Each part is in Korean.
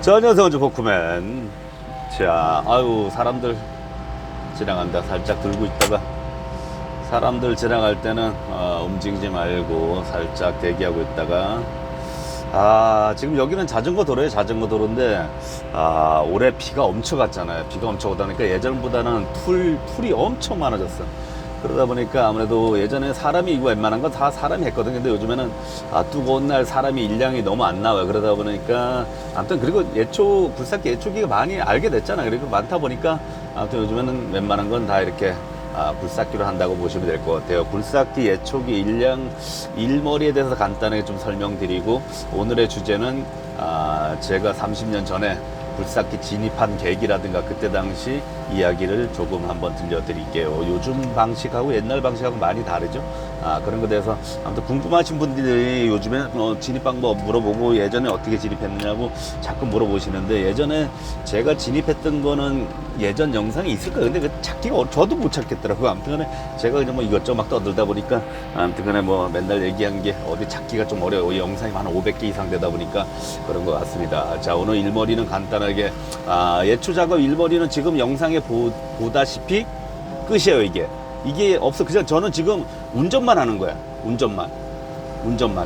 자, 안녕하세요. 저 버크맨. 자, 아유, 사람들 지나간다. 살짝 들고 있다가 사람들 지나갈 때는 움직이지 말고 살짝 대기하고 있다가 지금 여기는 자전거 도로예요. 자전거 도로인데 올해 비가 엄청 왔잖아요. 비가 엄청 오다 보니까 예전보다는 풀이 엄청 많아졌어. 그러다 보니까 아무래도 예전에 사람이 이거 웬만한 건 다 사람이 했거든. 근데 요즘에는 뜨거운 날 사람이 일량이 너무 안 나와요. 그러다 보니까 아무튼 그리고 굴삭기 예초기가 많이 알게 됐잖아. 그리고 많다 보니까 아무튼 요즘에는 웬만한 건 다 이렇게 굴삭기로 한다고 보시면 될 것 같아요. 굴삭기 예초기 일량 일머리에 대해서 간단하게 좀 설명드리고, 오늘의 주제는 제가 30년 전에 굴삭기 진입한 계기라든가 그때 당시 이야기를 조금 한번 들려드릴게요. 요즘 방식하고 옛날 방식하고 많이 다르죠. 그런 것에 대해서 아무튼 궁금하신 분들이 요즘에 진입 방법 물어보고 예전에 어떻게 진입했느냐고 자꾸 물어보시는데, 예전에 제가 진입했던 거는 예전 영상이 있을 거예요. 근데 그 찾기가 저도 못 찾겠더라고요. 아무튼 간에 제가 그냥 뭐 이것저것 막 떠들다 보니까 아무튼 간에 뭐 맨날 얘기한 게 어디 찾기가 좀 어려워요. 영상이 한 500개 이상 되다 보니까 그런 것 같습니다. 자, 오늘 일머리는 간단하게 예초 작업 일머리는 지금 영상에 보다시피 끝이에요. 이게 없어. 그냥 저는 지금 운전만 하는 거야. 운전만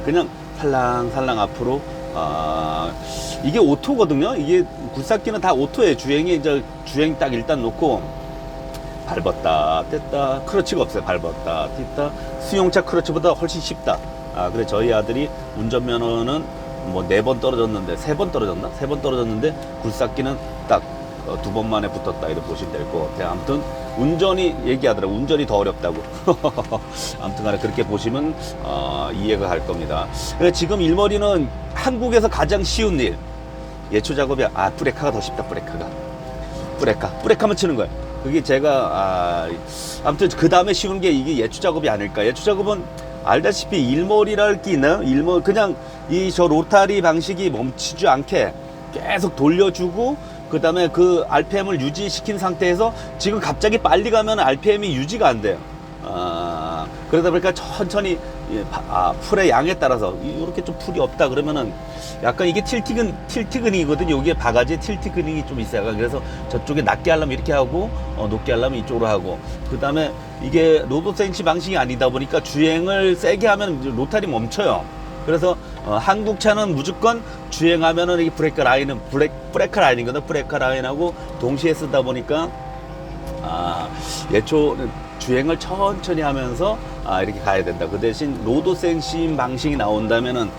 그냥 살랑살랑 앞으로. 이게 오토거든요. 이게 굴삭기는 다 오토예요. 주행 딱 일단 놓고 밟았다 뗐다, 크러치가 없어요. 밟았다 뗐다. 수용차 크러치보다 훨씬 쉽다. 그래 저희 아들이 운전면허는 뭐 4번 떨어졌는데 3번 떨어졌나? 3번 떨어졌는데 굴삭기는 딱 2번 만에 붙었다. 이렇게 보시면 될 것 같아요. 아무튼 운전이 얘기하더라고. 운전이 더 어렵다고. 아무튼 간에 그렇게 보시면 이해가 갈 겁니다. 그래 지금 일머리는 한국에서 가장 쉬운 일, 예초 작업이 브레카가 더 쉽다. 브레카만 치는 거야. 그게 제가 아무튼 그 다음에 쉬운 게 이게 예초 작업이 아닐까. 예초 작업은 알다시피 일머리랄 게 있나요? 그냥 저 로타리 방식이 멈추지 않게 계속 돌려주고, 그 다음에 그 RPM을 유지시킨 상태에서 지금 갑자기 빨리 가면 RPM이 유지가 안 돼요. 그러다 보니까 천천히 풀의 양에 따라서 이렇게 좀 풀이 없다 그러면은 약간 이게 틸트 근육이거든요. 여기에 바가지에 틸트 근육이 좀 있어요. 그래서 저쪽에 낮게 하려면 이렇게 하고 높게 하려면 이쪽으로 하고, 그 다음에 이게 로드 센시 방식이 아니다 보니까 주행을 세게 하면 로타리 멈춰요. 그래서 한국 차는 무조건 주행하면은 이 브레이크 라인이거든. 브레이크 라인하고 동시에 쓰다 보니까 예초 주행을 천천히 하면서 이렇게 가야 된다. 그 대신 로드 센싱 방식이 나온다면은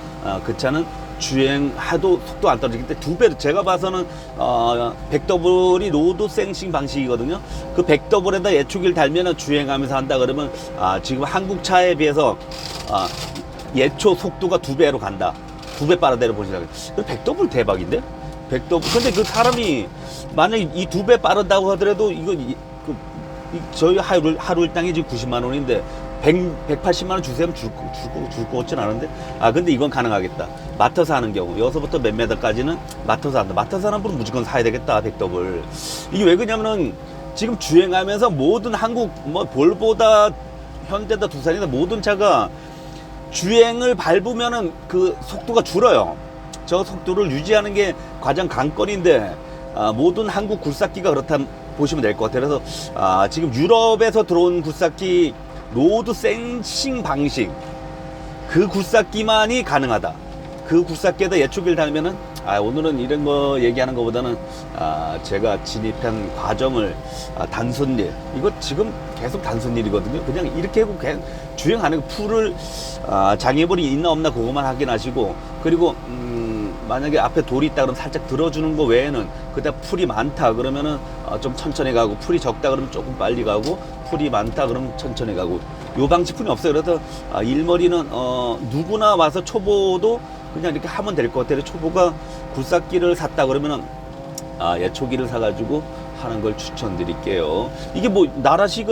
그 차는 주행하도 속도 안 떨어지기 때문에 2배로, 제가 봐서는 100더블이 로드 센싱 방식이거든요. 그 100더블에다 예초기를 달면은 주행하면서 한다 그러면 지금 한국 차에 비해서 예초 속도가 2배로 간다. 2배 빠르다고 보시라고요. 100더블 대박인데? 100더블. 근데 그 사람이 만약에 이 2배 빠르다고 하더라도 저희 하루 일당이 지금 90만 원인데 180만 원 주세요. 줄 거 같진 않은데. 근데 이건 가능하겠다. 맡아서 하는 경우. 여기서부터 몇 메다까지는 맡아서 한다. 맡아서 하는 분은 무조건 사야 되겠다. 100더블. 이게 왜 그러냐면은 지금 주행하면서 모든 한국 볼보다 현대다 두산이다 모든 차가 주행을 밟으면은 그 속도가 줄어요. 저 속도를 유지하는 게 가장 관건인데 모든 한국 굴삭기가 그렇다 보시면 될 것 같아요. 그래서 지금 유럽에서 들어온 굴삭기 로드 센싱 방식, 그 굴삭기만이 가능하다. 그 굴삭기에다 예초기를 달면은 오늘은 이런 거 얘기하는 것보다는 제가 진입한 과정을 단순 일, 이거 지금 계속 단순 일이거든요. 그냥 이렇게 하고 그냥 주행하는 거, 풀을 장애물이 있나 없나 그것만 확인하시고, 그리고 만약에 앞에 돌이 있다 그러면 살짝 들어주는 거 외에는, 그다 풀이 많다 그러면은 좀 천천히 가고, 풀이 적다 그러면 조금 빨리 가고, 풀이 많다 그러면 천천히 가고, 요 방식뿐이 없어요. 그래서 일머리는 누구나 와서 초보도 그냥 이렇게 하면 될 것 같아요. 초보가 굴삭기를 샀다 그러면은 예초기를 사가지고 하는 걸 추천드릴게요. 이게 뭐 나라시,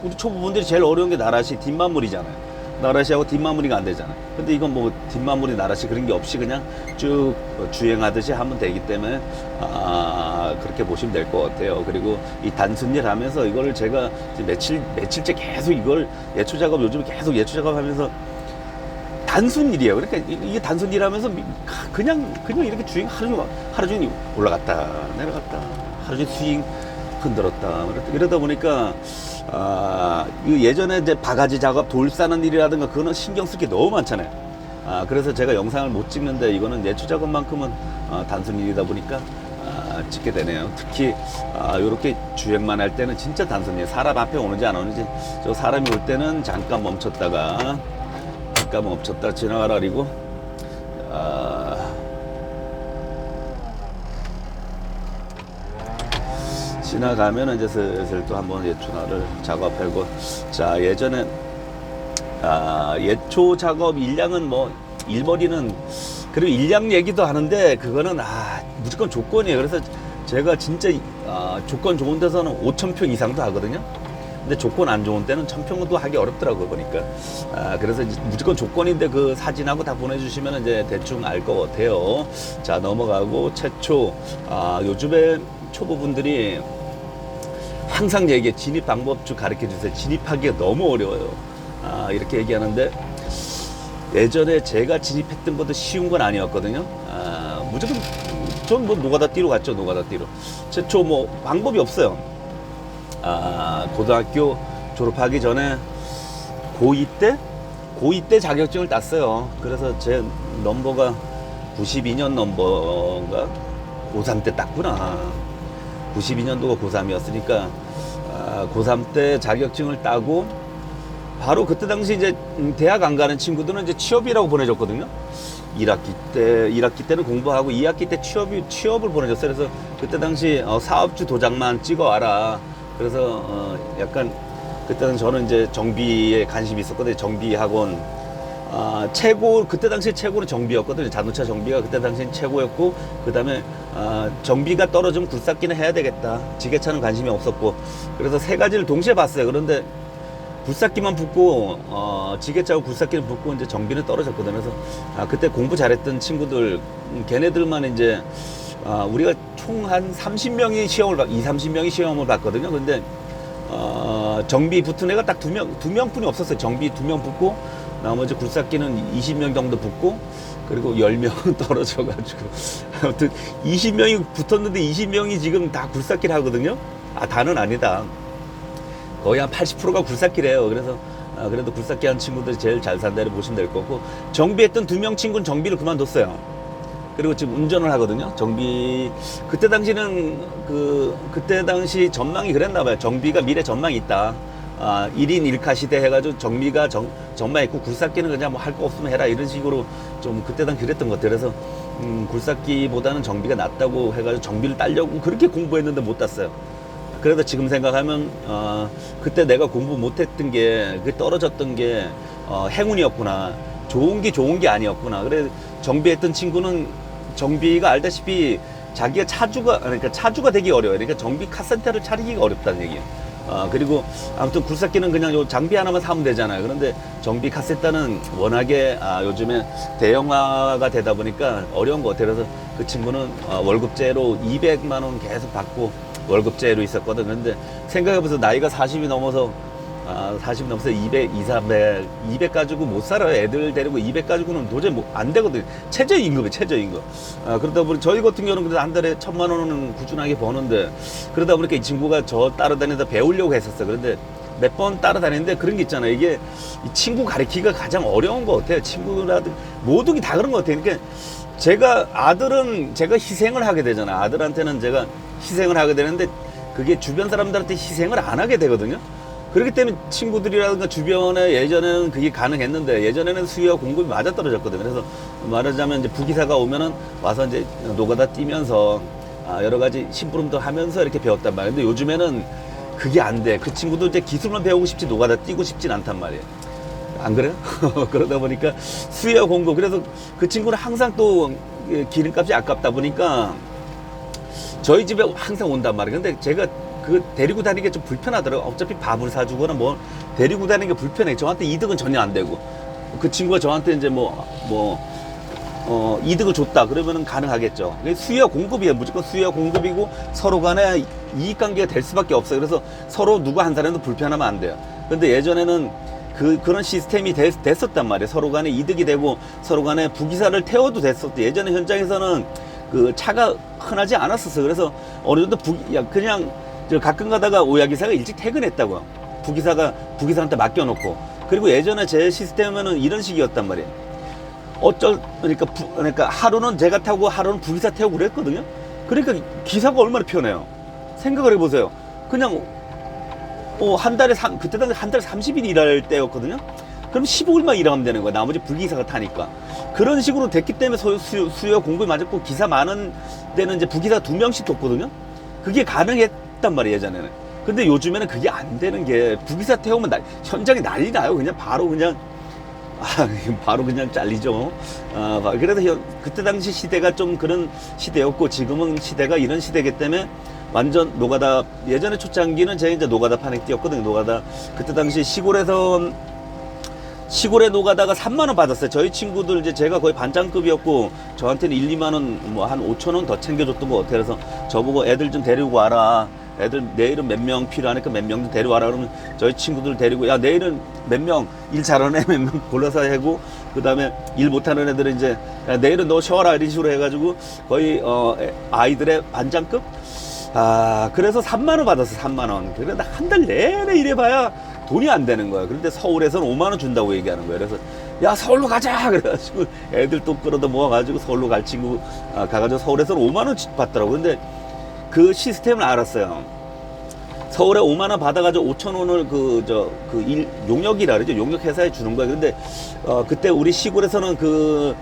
우리 초보분들이 제일 어려운 게 나라시 뒷마무리잖아요. 나라시하고 뒷마무리가 안 되잖아. 근데 이건 뭐 뒷마무리 나라시 그런 게 없이 그냥 쭉 주행하듯이 하면 되기 때문에 그렇게 보시면 될 것 같아요. 그리고 이 단순일 하면서 이거를 제가 며칠째 계속 이걸 예초 작업, 요즘 계속 예초 작업 하면서 단순 일이에요. 그러니까 이게 단순 일하면서 그냥 이렇게 주행 하루 종일 올라갔다 내려갔다 하루 종일 스윙 흔들었다. 이러다 보니까 예전에 이제 바가지 작업, 돌 싸는 일이라든가 그거는 신경 쓸 게 너무 많잖아요. 그래서 제가 영상을 못 찍는데 이거는 예초 작업만큼은 단순 일이다 보니까 찍게 되네요. 특히 이렇게 주행만 할 때는 진짜 단순해요. 사람 앞에 오는지 안 오는지. 저 사람이 올 때는 잠깐 멈췄다가 지나가라 그리고 지나가면 이제 슬슬 또 한번 예초나를 작업하고. 자, 예전에 예초 작업 일량은 뭐 일머리는 그리고 일량 얘기도 하는데 그거는 무조건 조건이에요. 그래서 제가 진짜 조건 좋은 데서는 5,000평 이상도 하거든요. 근데 조건 안 좋은 때는 1,000평도 하기 어렵더라고요, 보니까. 그래서 무조건 조건인데 그 사진하고 다 보내주시면 이제 대충 알 것 같아요. 자, 넘어가고 최초. 요즘에 초보분들이 항상 얘기해. 진입 방법 좀 가르쳐 주세요. 진입하기가 너무 어려워요. 이렇게 얘기하는데 예전에 제가 진입했던 것도 쉬운 건 아니었거든요. 무조건 전 뭐 노가다 띠로 갔죠. 노가다 띠로. 최초 뭐 방법이 없어요. 고등학교 졸업하기 전에 고2 때 자격증을 땄어요. 그래서 제 넘버가 92년 넘버가 고3 때 땄구나. 92년도가 고3이었으니까 고3 때 자격증을 따고 바로 그때 당시 이제 대학 안 가는 친구들은 이제 취업이라고 보내줬거든요. 1학기 때는 공부하고 2학기 때 취업을 보내줬어요. 그래서 그때 당시 사업주 도장만 찍어 와라. 그래서 약간 그때는 저는 이제 정비에 관심이 있었거든요. 정비 학원 그때 당시 최고는 정비였거든요. 자동차 정비가 그때 당시엔 최고였고, 그 다음에 정비가 떨어지면 굴삭기는 해야 되겠다. 지게차는 관심이 없었고, 그래서 세 가지를 동시에 봤어요. 그런데 굴삭기만 붙고 지게차하고 굴삭기는 붙고 이제 정비는 떨어졌거든요. 그래서 그때 공부 잘했던 친구들 걔네들만 이제 우리가 총 한 30명이 30명이 시험을 봤거든요. 근데 정비 붙은 애가 딱 두 명뿐이 없었어요. 정비 2명 붙고 나머지 굴삭기는 20명 정도 붙고 그리고 10명은 떨어져가지고 아무튼 20명이 붙었는데 20명이 지금 다 굴삭기를 하거든요. 다는 아니다. 거의 한 80%가 굴삭기래요. 그래서 그래도 굴삭기 한 친구들이 제일 잘 산다를 보시면 될 거고, 정비했던 2명 친구는 정비를 그만뒀어요. 그리고 지금 운전을 하거든요. 정비 그때 당시는 그때 당시 전망이 그랬나 봐요. 정비가 미래 전망이 있다. 1인 1카 시대 해가지고 정비가 전망 있고 굴삭기는 그냥 뭐 할 거 없으면 해라 이런 식으로 좀 그때 당 그랬던 것 같아요. 그래서 굴삭기보다는 정비가 낫다고 해가지고 정비를 따려고 그렇게 공부했는데 못 땄어요. 그래도 지금 생각하면 그때 내가 공부 못했던 게 떨어졌던 게 행운이었구나. 좋은 게 아니었구나. 그래 정비했던 친구는 정비가 알다시피 자기가 차주가 되기 어려워요. 그러니까 정비 카센터를 차리기가 어렵다는 얘기예요. 그리고 아무튼 굴삭기는 그냥 요 장비 하나만 사면 되잖아요. 그런데 정비 카센터는 워낙에 요즘에 대형화가 되다 보니까 어려운 것 같아요. 그래서 그 친구는 월급제로 200만 원 계속 받고 월급제로 있었거든. 근데 생각해보세요. 나이가 40이 넘어서 40 넘어서 200 가지고 못 살아요. 애들 데리고 200 가지고는 도저히 안 되거든요. 최저임금이에요, 최저임금. 그러다 보니 저희 같은 경우는 그래도 한 달에 1,000만 원은 꾸준하게 버는데, 그러다 보니까 이 친구가 저 따라다니다 배우려고 했었어요. 그런데 몇 번 따라다니는데 그런 게 있잖아요. 이게 이 친구 가르치기가 가장 어려운 것 같아요. 친구라든 모든 게 다 그런 것 같아요. 그러니까 아들은 제가 희생을 하게 되잖아요. 아들한테는 제가 희생을 하게 되는데 그게 주변 사람들한테 희생을 안 하게 되거든요. 그렇기 때문에 친구들이라든가 주변에 예전에는 그게 가능했는데 예전에는 수요와 공급이 맞아떨어졌거든요. 그래서 말하자면 이제 부기사가 오면은 와서 이제 노가다 뛰면서 여러 가지 심부름도 하면서 이렇게 배웠단 말이에요. 근데 요즘에는 그게 안 돼. 그 친구도 이제 기술만 배우고 싶지 노가다 뛰고 싶진 않단 말이에요. 안 그래요? 그러다 보니까 수요와 공급. 그래서 그 친구는 항상 또 기름값이 아깝다 보니까 저희 집에 항상 온단 말이에요. 근데 제가 데리고 다니기가 좀 불편하더라고요. 어차피 밥을 사주거나 뭐 데리고 다니는 게 불편해. 저한테 이득은 전혀 안 되고, 그 친구가 저한테 이제 이득을 줬다 그러면은 가능하겠죠. 수요와 공급이에요. 무조건 수요와 공급이고 서로 간에 이익관계가 될 수밖에 없어요. 그래서 서로 누구 한 사람도 불편하면 안 돼요. 근데 예전에는 그런 시스템이 됐었단 말이에요. 서로 간에 이득이 되고 서로 간에 부기사를 태워도 됐었대. 예전에 현장에서는 그 차가 흔하지 않았었어요. 그래서 어느 정도 그냥 저 가끔 가다가 오야기사가 일찍 퇴근했다고요. 부기사한테 맡겨놓고. 그리고 예전에 제 시스템은 이런 식이었단 말이에요. 그러니까 하루는 제가 타고 하루는 부기사 태우고 그랬거든요. 그러니까 기사가 얼마나 편해요. 생각을 해보세요. 그냥 한 달에 그때 당시 한 달에 30일 일할 때였거든요. 그럼 15일만 일하면 되는 거야. 나머지 부기사가 타니까. 그런 식으로 됐기 때문에 수요 공급이 맞았고, 기사 많은 데는 이제 부기사 2명씩 뒀거든요. 그게 가능했단 말이에요, 예전에는. 근데 요즘에는 그게 안 되는 게, 부기사 태우면 현장이 난리 나요. 그냥 바로 그냥 바로 그냥 잘리죠. 그래서 그때 당시 시대가 좀 그런 시대였고, 지금은 시대가 이런 시대이기 때문에 완전 노가다. 예전에 초창기는 제가 이제 노가다 판에 뛰었거든요. 노가다. 그때 당시 시골에 노가다가 3만 원 받았어요. 저희 친구들 이제 제가 거의 반장급이었고, 저한테는 1, 2만 원, 뭐 한 5천 원 더 챙겨줬던 것 같아요. 그래서 저보고 애들 좀 데리고 와라. 애들 내일은 몇 명 필요하니까 몇 명 좀 데려와라. 그러면 저희 친구들 데리고, 야, 내일은 몇 명 일 잘하는 애 몇 명 골라서 하고, 그 다음에 일 못하는 애들은 이제, 야, 내일은 너 쉬어라. 이런 식으로 해가지고 거의 아이들의 반장급. 그래서 3만 원 받았어. 3만 원. 그런데 한 달 내내 일해봐야 돈이 안 되는 거야. 그런데 서울에서는 5만 원 준다고 얘기하는 거야. 그래서 야, 서울로 가자. 그래가지고 애들 또 끌어다 모아가지고 서울로 갈 친구 가가지고 서울에서는 5만 원 받더라고. 근데 그 시스템을 알았어요. 서울에 5만 원 받아가지고 5천 원을 용역이라 그러죠. 용역 회사에 주는 거야. 근데 그때 우리 시골에서는 그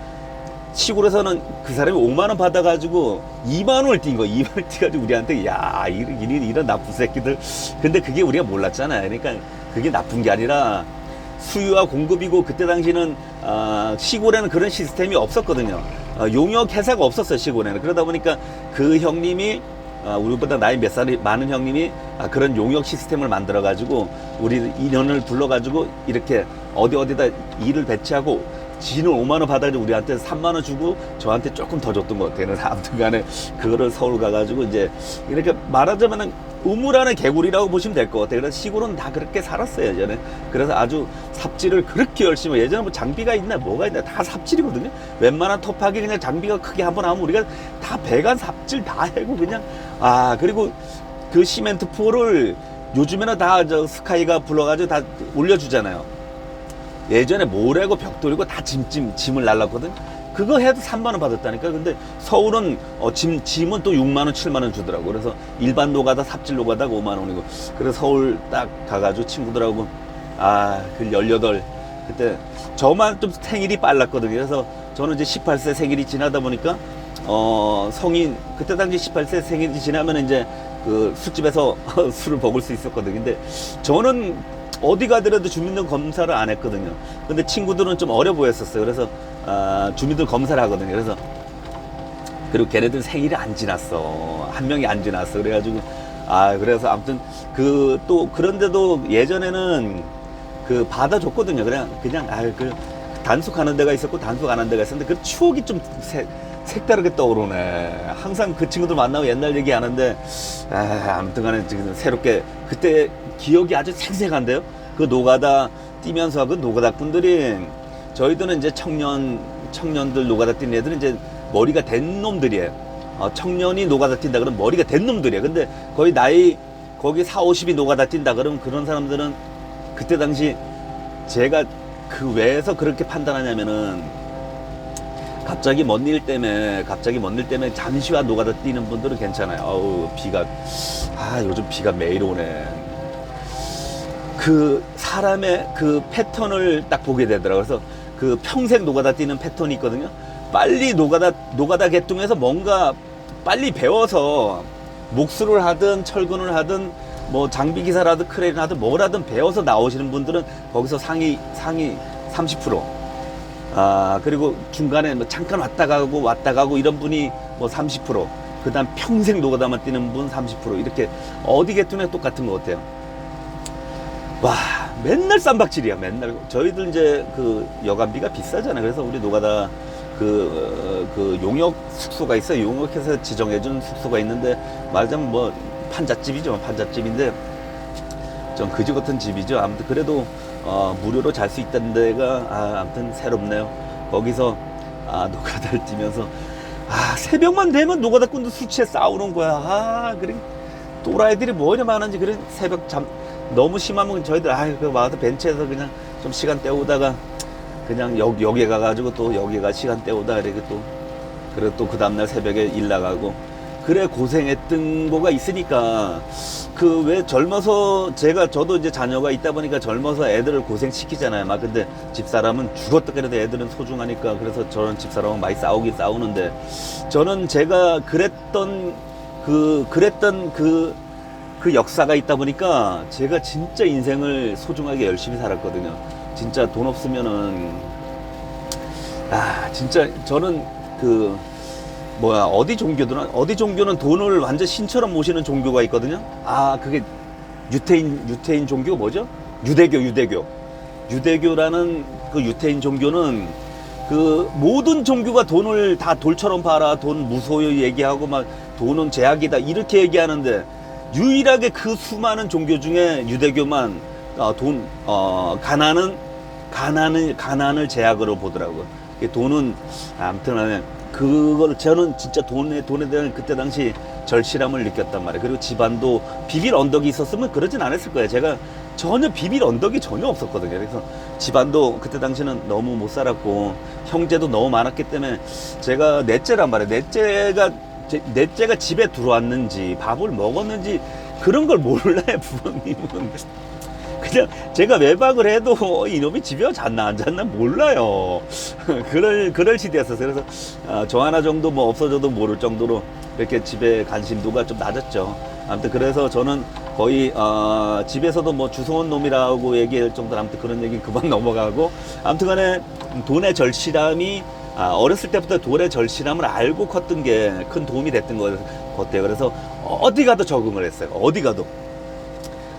사람이 5만 원 받아가지고 2만 원을 띈 거야. 2만 원을 띄가지고 우리한테, 야, 이런 나쁜 새끼들. 근데 그게 우리가 몰랐잖아요. 그러니까 그게 나쁜 게 아니라 수요와 공급이고, 그때 당시는 시골에는 그런 시스템이 없었거든요. 용역 회사가 없었어요, 시골에는. 그러다 보니까 그 형님이, 우리보다 나이 몇 살이 많은 형님이 그런 용역 시스템을 만들어가지고 우리 인원을 불러가지고 이렇게 어디다 일을 배치하고, 지는 5만 원 받아가지고 우리한테 3만 원 주고 저한테 조금 더 줬던 것 같아요. 아무튼 간에 그거를 서울 가가지고 이제 이렇게 말하자면은 우물안의 개구리라고 보시면 될 것 같아요. 그래서 시골은 다 그렇게 살았어요, 예전에. 그래서 아주 삽질을 그렇게 열심히, 예전에 뭐 장비가 있나 뭐가 있나 다 삽질이거든요. 웬만한 톱하기 그냥 장비가 크게 한번 하면 우리가 다 배관 삽질 다 해고 그냥. 그리고 그 시멘트 포를 요즘에는 다 스카이가 불러가지고 다 올려주잖아요. 예전에 모래고 벽돌이고 다 짐을 날랐거든. 그거 해도 3만 원 받았다니까. 근데 서울은 짐은 또 6만 원, 7만 원 주더라고. 그래서 일반 노가다, 삽질 노가다가 5만 원이고. 그래서 서울 딱 가가지고 친구들하고 그 18, 그때 저만 좀 생일이 빨랐거든요. 그래서 저는 이제 18세 생일이 지나다 보니까 성인, 그때 당시 18세 생일이 지나면 이제 그 술집에서 술을 먹을 수 있었거든요. 근데 저는 어디 가더라도 주민등 검사를 안 했거든요. 근데 친구들은 좀 어려 보였었어요. 그래서 주민등 검사를 하거든요. 그래서 그리고 걔네들 생일이 안 지났어. 한 명이 안 지났어. 그래가지고 그래서 아무튼 그런데도 예전에는 그 받아줬거든요. 그냥 그 단속하는 데가 있었고 단속 안 하는 데가 있었는데, 그 추억이 좀 색다르게 떠오르네. 항상 그 친구들 만나고 옛날 얘기하는데, 아무튼 간에 지금 새롭게, 그때 기억이 아주 생생한데요. 그 노가다 뛰면서 그 노가다 분들이, 저희들은 이제 청년들 노가다 뛰는 애들은 이제 머리가 된 놈들이에요. 청년이 노가다 뛴다 그러면 머리가 된 놈들이에요. 근데 거의 나이 거기 40, 50이 노가다 뛴다 그러면 그런 사람들은, 그때 당시 제가 그 왜에서 그렇게 판단하냐면은, 갑자기 먼 일 때문에 잠시와 노가다 뛰는 분들은 괜찮아요. 요즘 비가 매일 오네. 그 사람의 그 패턴을 딱 보게 되더라고요. 그래서 그 평생 노가다 뛰는 패턴이 있거든요. 빨리 노가다 계통에서 뭔가 빨리 배워서 목수를 하든 철근을 하든 뭐 장비 기사를 하든 크레인을 하든 뭐라든 배워서 나오시는 분들은 거기서 상위 30%. 그리고 중간에 뭐 잠깐 왔다 가고 이런 분이 뭐 30%. 그 다음 평생 노가다만 뛰는 분 30%. 이렇게 어디 계통에 똑같은 것 같아요. 맨날 쌈박질이야. 맨날. 저희들 이제 그 여간비가 비싸잖아요. 그래서 우리 노가다 그 용역 숙소가 있어요. 용역해서 지정해준 숙소가 있는데, 말하자면 뭐 판잣집이죠. 판잣집인데 좀 그지 같은 집이죠. 아무튼 그래도 무료로 잘 수 있다는 데가 아무튼 새롭네요. 거기서 노가다를 뛰면서 새벽만 되면 노가다꾼들 술 취해 싸우는 거야. 그래 또라이들이 뭐이렇게 많은지. 그래 새벽 잠 너무 심하면 저희들 그 와서 벤치에서 그냥 좀 시간 때우다가 그냥 여기에 가가지고 또 여기가 시간 때우다 이렇게 또 그래 또 그 다음날 새벽에 일 나가고 그래 고생했던 거가 있으니까. 그 왜 젊어서 저도 이제 자녀가 있다 보니까 젊어서 애들을 고생시키잖아요. 막 근데 집사람은 죽었다 그래도 애들은 소중하니까. 그래서 저는 집사람은 많이 싸우긴 싸우는데, 저는 제가 그랬던 그 역사가 있다 보니까 제가 진짜 인생을 소중하게 열심히 살았거든요. 진짜 돈 없으면은 진짜 저는 어디 종교는 돈을 완전 신처럼 모시는 종교가 있거든요. 그게 유태인 종교 뭐죠? 유대교라는 그 유태인 종교는 그 모든 종교가 돈을 다 돌처럼 팔아. 돈 무소유 얘기하고 막 돈은 제약이다 이렇게 얘기하는데, 유일하게 그 수많은 종교 중에 유대교만 가난을 제약으로 보더라고요. 돈은 아무튼 그걸 저는 진짜 돈에 대한 그때 당시 절실함을 느꼈단 말이에요. 그리고 집안도 비빌 언덕이 있었으면 그러진 않았을 거예요. 제가 전혀 비빌 언덕이 전혀 없었거든요. 그래서 집안도 그때 당시는 너무 못 살았고 형제도 너무 많았기 때문에 제가 넷째란 말이에요. 넷째가 집에 들어왔는지 밥을 먹었는지 그런 걸 몰라요. 부모님은 그냥 제가 외박을 해도 이놈이 집에 잤나 안 잤나 몰라요. 그럴 시대였었어요. 그래서 저 하나 정도 뭐 없어져도 모를 정도로 이렇게 집에 관심도가 좀 낮았죠. 아무튼 그래서 저는 거의 집에서도 뭐 주워온 놈이라고 얘기할 정도로 아무튼 그런 얘기 그만 넘어가고, 아무튼 간에 돈의 절실함이 어렸을 때부터 돈의 절실함을 알고 컸던 게 큰 도움이 됐던 것 같아요. 그래서 어디 가도 적응을 했어요. 어디 가도.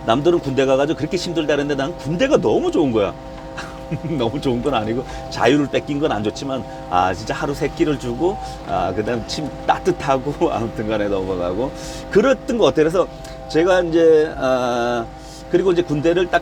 남들은 군대 가가지고 그렇게 힘들다 그랬는데 난 군대가 너무 좋은 거야. 너무 좋은 건 아니고 자유를 뺏긴 건 안 좋지만 진짜 하루 3끼를 주고 그다음 침 따뜻하고 아무튼 간에 넘어가고 그랬던 것 같아요. 그래서 제가 이제 그리고 이제 군대를 딱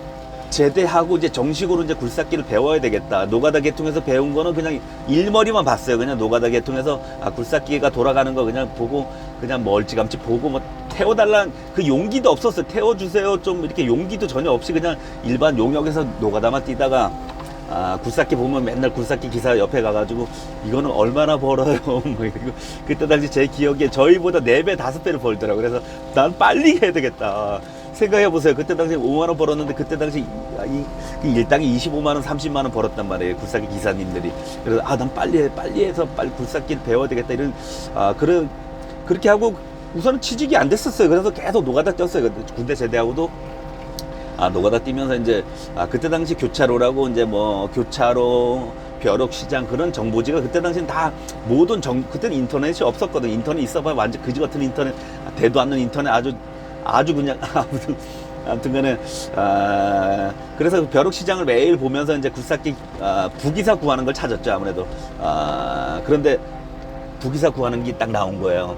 제대하고 이제 정식으로 이제 굴삭기를 배워야 되겠다. 노가다 계통에서 배운 거는 그냥 일머리만 봤어요. 그냥 노가다 계통에서 굴삭기가 돌아가는 거 그냥 보고 그냥 멀찌감치 보고 뭐 태워달란 그 용기도 없었어요. 태워주세요 좀 이렇게 용기도 전혀 없이 그냥 일반 용역에서 노가다만 뛰다가 굴삭기 보면 맨날 굴삭기 기사 옆에 가가지고 이거는 얼마나 벌어요. 뭐 그때 당시 제 기억에 저희보다 4배 5배를 벌더라고요. 그래서 난 빨리 해야 되겠다. 생각해보세요. 그때 당시 5만원 벌었는데 그때 당시 일당이 25만원 30만원 벌었단 말이에요. 굴삭기 기사님들이. 그래서 난 빨리 해서 빨리 굴삭기를 배워야 되겠다 이런 그렇게 하고 우선은 취직이 안 됐었어요. 그래서 계속 노가다 뛰었어요. 군대 제대하고도 노가다 뛰면서 이제 그때 당시 교차로라고 이제 뭐 교차로 벼룩시장 그런 정보지가 그때 당시는 다 모든 그때는 인터넷이 없었거든. 인터넷 있어봐야 완전 그지 같은 인터넷, 대도 않는 인터넷 아주 그냥 아무튼 간에 그래서 벼룩시장을 매일 보면서 이제 굴삭기 부기사 구하는 걸 찾았죠. 아무래도 그런데 부기사 구하는 게 딱 나온 거예요.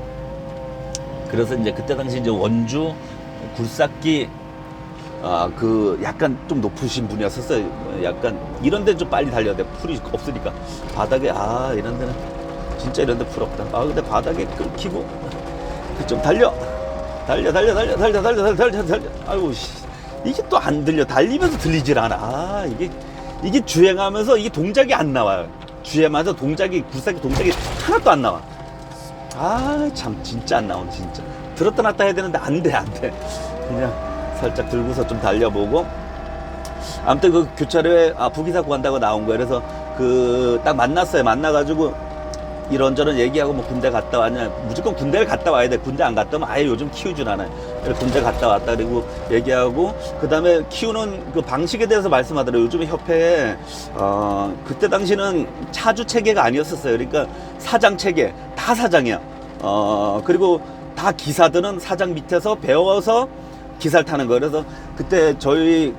그래서 이제 그때 당시 이제 원주 굴삭기 그 약간 좀 높으신 분이었었어요. 약간 이런 데 좀 빨리 달려야 돼. 풀이 없으니까 바닥에 이런 데는 진짜 이런 데 풀 없다. 근데 바닥에 끊기고 좀 달려. 아이고 씨. 이게 또 안 들려. 달리면서 들리질 않아. 이게 주행하면서 이게 동작이 안 나와요. 주행하면서 굴삭기 동작이 하나도 안 나와. 참 진짜 안 나오네. 진짜 들었다 놨다 해야 되는데 안 돼. 그냥 살짝 들고서 좀 달려보고, 아무튼 그 교차로에 부기사 구한다고 나온 거예요. 그래서 딱 만났어요. 만나가지고 이런저런 얘기하고 뭐 군대 갔다 왔냐, 무조건 군대를 갔다 와야 돼. 군대 안 갔다 오면 아예 요즘 키우질 않아요. 그래서 군대 갔다 왔다 그리고 얘기하고, 그 다음에 키우는 그 방식에 대해서 말씀하더라고요. 요즘에 협회에 그때 당시는 차주 체계가 아니었었어요. 그러니까 사장 체계, 다 사장이야. 그리고 다 기사들은 사장 밑에서 배워서 기사를 타는 거예요. 그래서 그때 저희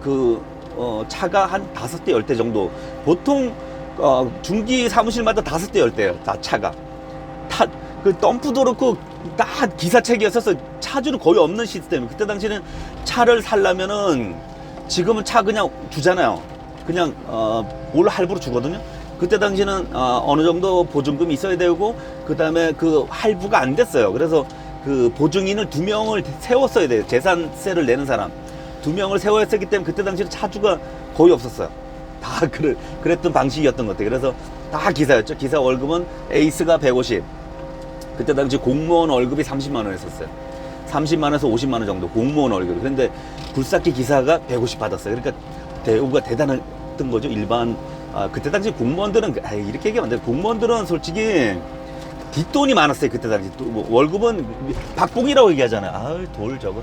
차가 한 5대 10대 정도, 보통 중기 사무실마다 5대 10대예요. 다 차가. 그 덤프도 그렇고 다 기사책이었었어. 차주는 거의 없는 시스템. 그때 당시는 차를 살려면은 지금은 차 그냥 주잖아요. 그냥 뭘 할부로 주거든요. 그때 당시는 어느 정도 보증금이 있어야 되고 그 다음에 그 할부가 안 됐어요. 그래서 그 보증인을 2명을 세웠어야 돼요. 재산세를 내는 사람 2명을 세워야 했기 때문에 그때 당시는 차주가 거의 없었어요. 다 그랬던 방식이었던 것 같아요. 그래서 다 기사였죠. 기사 월급은 에이스가 150. 그때 당시 공무원 월급이 30만 원 했었어요. 30만 원에서 50만 원 정도 공무원 월급. 그런데 굴삭기 기사가 150 받았어요. 그러니까 대우가 대단했던 거죠. 일반 그때 당시 공무원들은 이렇게 얘기하면 안 돼요. 공무원들은 솔직히 뒷돈이 많았어요. 그때 당시 뭐 월급은 박봉이라고 얘기하잖아요. 돌 저거.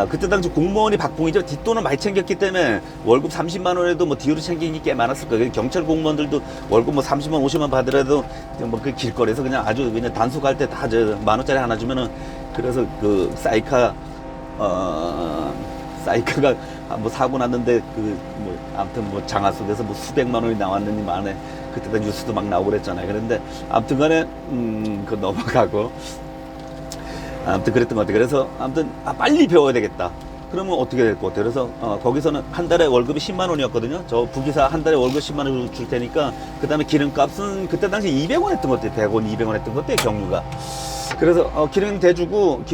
그때 당시 공무원이 박봉이죠. 뒷돈을 많이 챙겼기 때문에 월급 30만 원에도 뭐 뒤로 챙기는 게 꽤 많았을 거예요. 경찰 공무원들도 월급 뭐 30만 50만 받으라도 뭐 그 길거리에서 그냥 아주 그냥 단속할 때 다 저 만 원짜리 하나 주면은 그래서 그 사이카가 뭐 사고 났는데 그 뭐 아무튼 뭐 장화 속에서 뭐 수백만 원이 나왔느니 만에 그때 뉴스도 막 나오고 그랬잖아요. 그런데 아무튼간에 그 넘어가고 아무튼 그랬던 것 같아요. 그래서 아무튼 빨리 배워야 되겠다. 그러면 어떻게 될 것 같아요? 그래서 거기서는 한 달에 월급이 10만 원이었거든요. 저 부기사 한 달에 월급 10만 원 줄 테니까 그 다음에 기름값은 그때 당시 200원 했던 것 같아요. 100원, 200원 했던 것 같아요. 경유가. 그래서 기름 대주고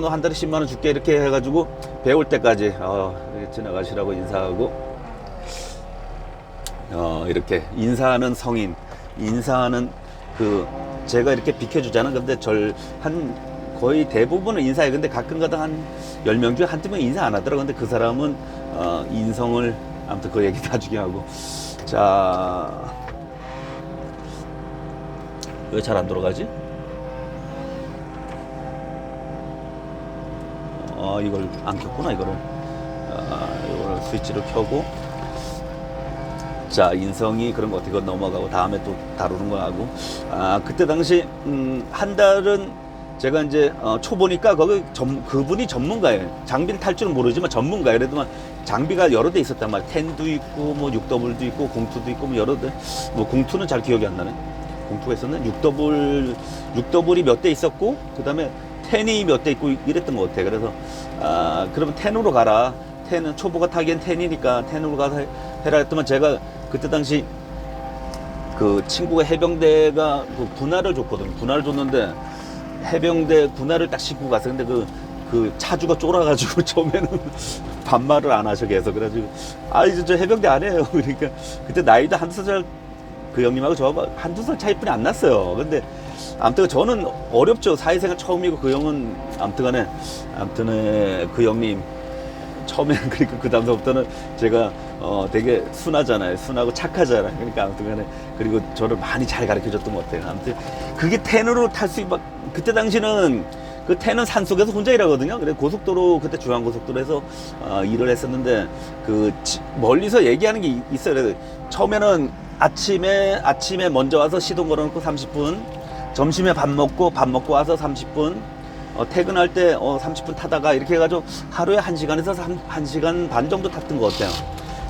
너 한 달에 10만 원 줄게 이렇게 해가지고 배울 때까지 이렇게 지나가시라고 인사하고 이렇게 인사하는 성인, 인사하는 그 제가 이렇게 비켜주잖아. 근데 거의 대부분은 인사해. 근데 가끔가다 한 10명 중에 한두 명 인사 안 하더라고. 근데 그 사람은 인성을 아무튼 그 얘기 나중에 하고. 자, 왜 잘 안 돌아가지? 이걸 안 켰구나. 이거를 스위치를 켜고. 자, 인성이 그런 거 어떻게 넘어가고 다음에 또 다루는 거 하고. 그때 당시 한 달은 제가 이제 초보니까 거기 그분이 전문가예요. 장비를 탈 줄은 모르지만 전문가예요. 그래도 장비가 여러 대 있었단 말이에요. 텐도 있고 뭐 6더블도 있고 공투도 있고 뭐 여러 대. 뭐 공투는 잘 기억이 안 나네. 공투가 있었는데 6더블이 몇 대 있었고 그다음에 텐이 몇 대 있고 이랬던 것 같아요. 그래서 그러면 텐으로 가라. 텐은 초보가 타기엔 텐이니까 텐으로 가서 해라 했더만 제가 그때 당시 그 친구가 해병대가 그 군화를 줬거든요. 군화를 줬는데 해병대 군화를 딱 신고 갔어. 근데 그 차주가 쫄아가지고 처음에는 반말을 안 하셔 계속. 그래가지고 이제 저 해병대 안 해요. 그러니까 그때 나이도 한두 살 그 형님하고 저하고 한두 살 차이뿐이 안 났어요. 근데 아무튼 저는 어렵죠. 사회생활 처음이고 그 형은 아무튼간에 그 형님 처음에는 그러니까 그 다음부터는 제가 되게 순하잖아요. 순하고 착하잖아요. 그러니까 아무튼간에 그리고 저를 많이 잘 가르쳐줬던 것 같아요. 아무튼 그게 텐으로 탈 수 있 그때 당시는 그 텐은 산속에서 혼자 일하거든요. 그래 고속도로 그때 중앙고속도로에서 일을 했었는데 그 멀리서 얘기하는 게 있어요. 그래서 처음에는 아침에 먼저 와서 시동 걸어놓고 30분, 점심에 밥 먹고 와서 30분. 퇴근할 때 30분 타다가 이렇게 해가지고 하루에 1시간에서 1시간 반 정도 탔던 것 같아요.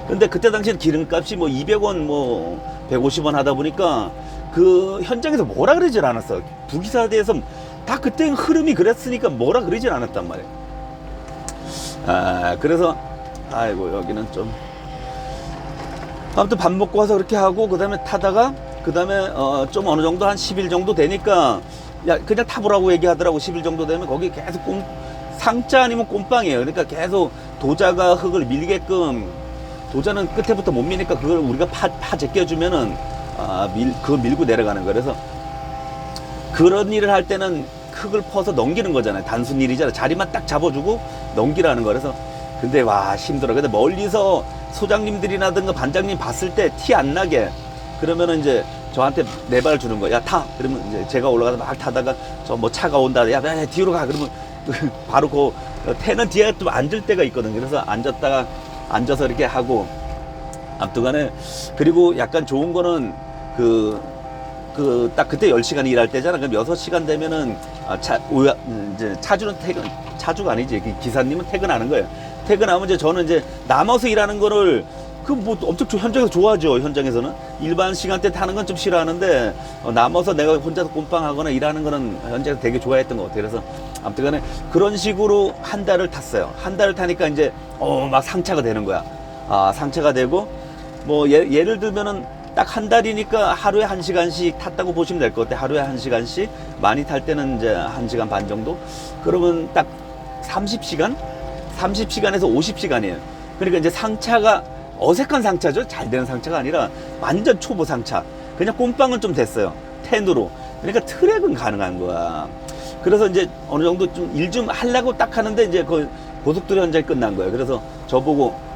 근데 그때 당시엔 기름값이 뭐 200원 뭐 150원 하다 보니까 그 현장에서 뭐라 그러질 않았어. 부기사대에서 다 그때 흐름이 그랬으니까 뭐라 그러질 않았단 말이에요. 그래서 아이고 여기는 좀 아무튼 밥 먹고 와서 그렇게 하고 그 다음에 타다가 그 다음에 좀 어느 정도 한 10일 정도 되니까 야 그냥 타보라고 얘기하더라고. 10일 정도 되면 거기 계속 상자 아니면 꼼빵이에요. 그러니까 계속 도자가 흙을 밀게끔 도자는 끝에부터 못 미니까 그걸 우리가 파 제껴주면은 밀고 내려가는 거예요. 그래서 그런 일을 할 때는 흙을 퍼서 넘기는 거잖아요. 단순 일이잖아요. 자리만 딱 잡아주고 넘기라는 거. 그래서 근데 와 힘들어. 근데 멀리서 소장님들이라든가 반장님 봤을 때 티 안 나게 그러면은 이제 저한테 네 발 주는 거야. 야, 타. 그러면 이제 제가 올라가서 막 타다가 저 뭐 차가 온다. 야, 뒤로 가. 그러면 바로 그 태는 뒤에 좀 앉을 때가 있거든. 그래서 앉아서 이렇게 하고 아무튼간에 그리고 약간 좋은 거는 딱 그때 10시간 일할 때잖아. 그럼 6시간 되면은 이제 차주가 아니지. 기사님은 퇴근하는 거예요. 퇴근하면 이제 저는 이제 남아서 일하는 거를 그 뭐 엄청 현장에서 좋아하죠. 현장에서는 일반 시간대 타는 건 좀 싫어하는데 남아서 내가 혼자서 꼼빵하거나 일하는 거는 현장에서 되게 좋아했던 것 같아요. 그래서 아무튼간에 그런 식으로 한 달을 탔어요. 한 달을 타니까 이제 막 상차가 되는 거야. 상차가 되고 뭐 예를 들면은 딱 한 달이니까 하루에 1시간씩 탔다고 보시면 될 것 같아요. 하루에 1시간씩 많이 탈 때는 이제 1시간 반 정도. 그러면 딱 30시간? 30시간에서 50시간이에요. 그러니까 이제 상차가 어색한 상차죠. 잘 되는 상차가 아니라 완전 초보 상차. 그냥 꼼빵은 좀 됐어요. 10으로. 그러니까 트랙은 가능한 거야. 그래서 이제 어느 정도 좀 일 좀 하려고 딱 하는데 이제 그 고속도로 현장이 끝난 거예요. 그래서 저보고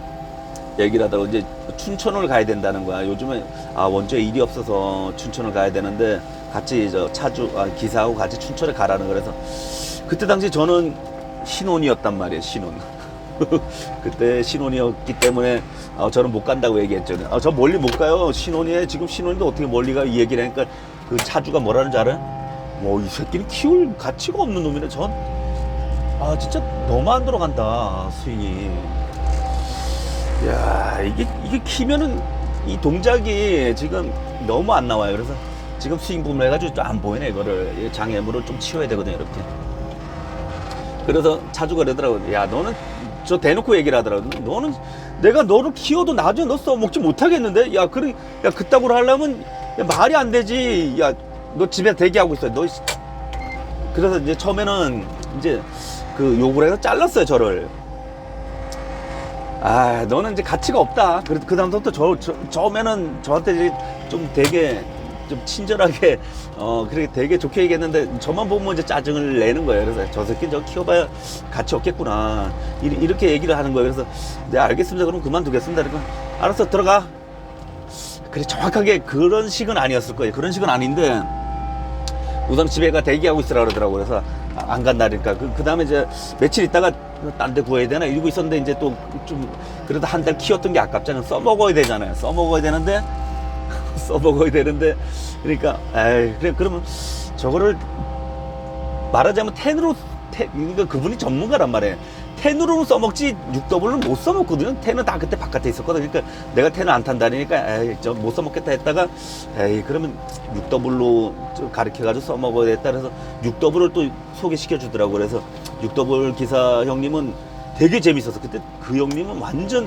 얘기를 하다가 이제 춘천을 가야 된다는 거야. 요즘에 원주에 일이 없어서 춘천을 가야 되는데 같이 기사하고 같이 춘천에 가라는 거라서 그때 당시 저는 신혼이었단 말이에요. 신혼. 그때 신혼이었기 때문에 저는 못 간다고 얘기했죠. 저 멀리 못 가요. 신혼이에 지금 신혼인데 어떻게 멀리 가? 이 얘기를 하니까 그 차주가 뭐라는 줄 알아요? 이 새끼는 키울 가치가 없는 놈이네. 전 진짜 너무 안 들어간다 스윙이. 야 이게 키면은 이 동작이 지금 너무 안 나와요. 그래서 지금 스윙 붐을 해가지고 좀 안 보이네. 이거를 장애물을 좀 치워야 되거든요. 이렇게. 그래서 차주가 그러더라고요. 야 너는 저 대놓고 얘기를 하더라고요. 너는 내가 너를 키워도 나중에 너 써먹지 못하겠는데? 야 그따구로 하려면 말이 안 되지. 야 너 집에 대기하고 있어. 너 그래서 이제 처음에는 이제 그 욕을 해서 잘랐어요. 저를. 너는 이제 가치가 없다. 그 다음부터 처음에는 저한테 이제 좀 되게 좀 친절하게 그렇게 되게 좋게 얘기했는데 저만 보면 이제 짜증을 내는 거예요. 그래서 저 새끼 저 키워봐야 가치 없겠구나 이렇게 얘기를 하는 거예요. 그래서 네 알겠습니다. 그럼 그만두겠습니다. 그러니까 알았어 들어가. 그래 정확하게 그런 식은 아니었을 거예요. 그런 식은 아닌데 우선 집에가 대기하고 있으라 그러더라고요. 그래서 안 간다니까 그 다음에 이제 며칠 있다가 딴 데 구해야 되나 이러고 있었는데 이제 또 좀 그래도 한 달 키웠던 게 아깝잖아요. 써먹어야 되잖아요. 써먹어야 되는데 그러니까 그래 그러면 저거를 말하자면 그러니까 그분이 전문가란 말이에요. 10으로는 써먹지 6W는 못 써먹거든요. 10은 다 그때 바깥에 있었거든요. 그러니까 내가 10을 안 탄다니까 저 못 써먹겠다 했다가 그러면 6W로 가르쳐가지고 써먹어야겠다. 그래서 6W를 또 소개시켜 주더라고요. 그래서 6W 기사 형님은 되게 재밌었어. 그때 그 형님은 완전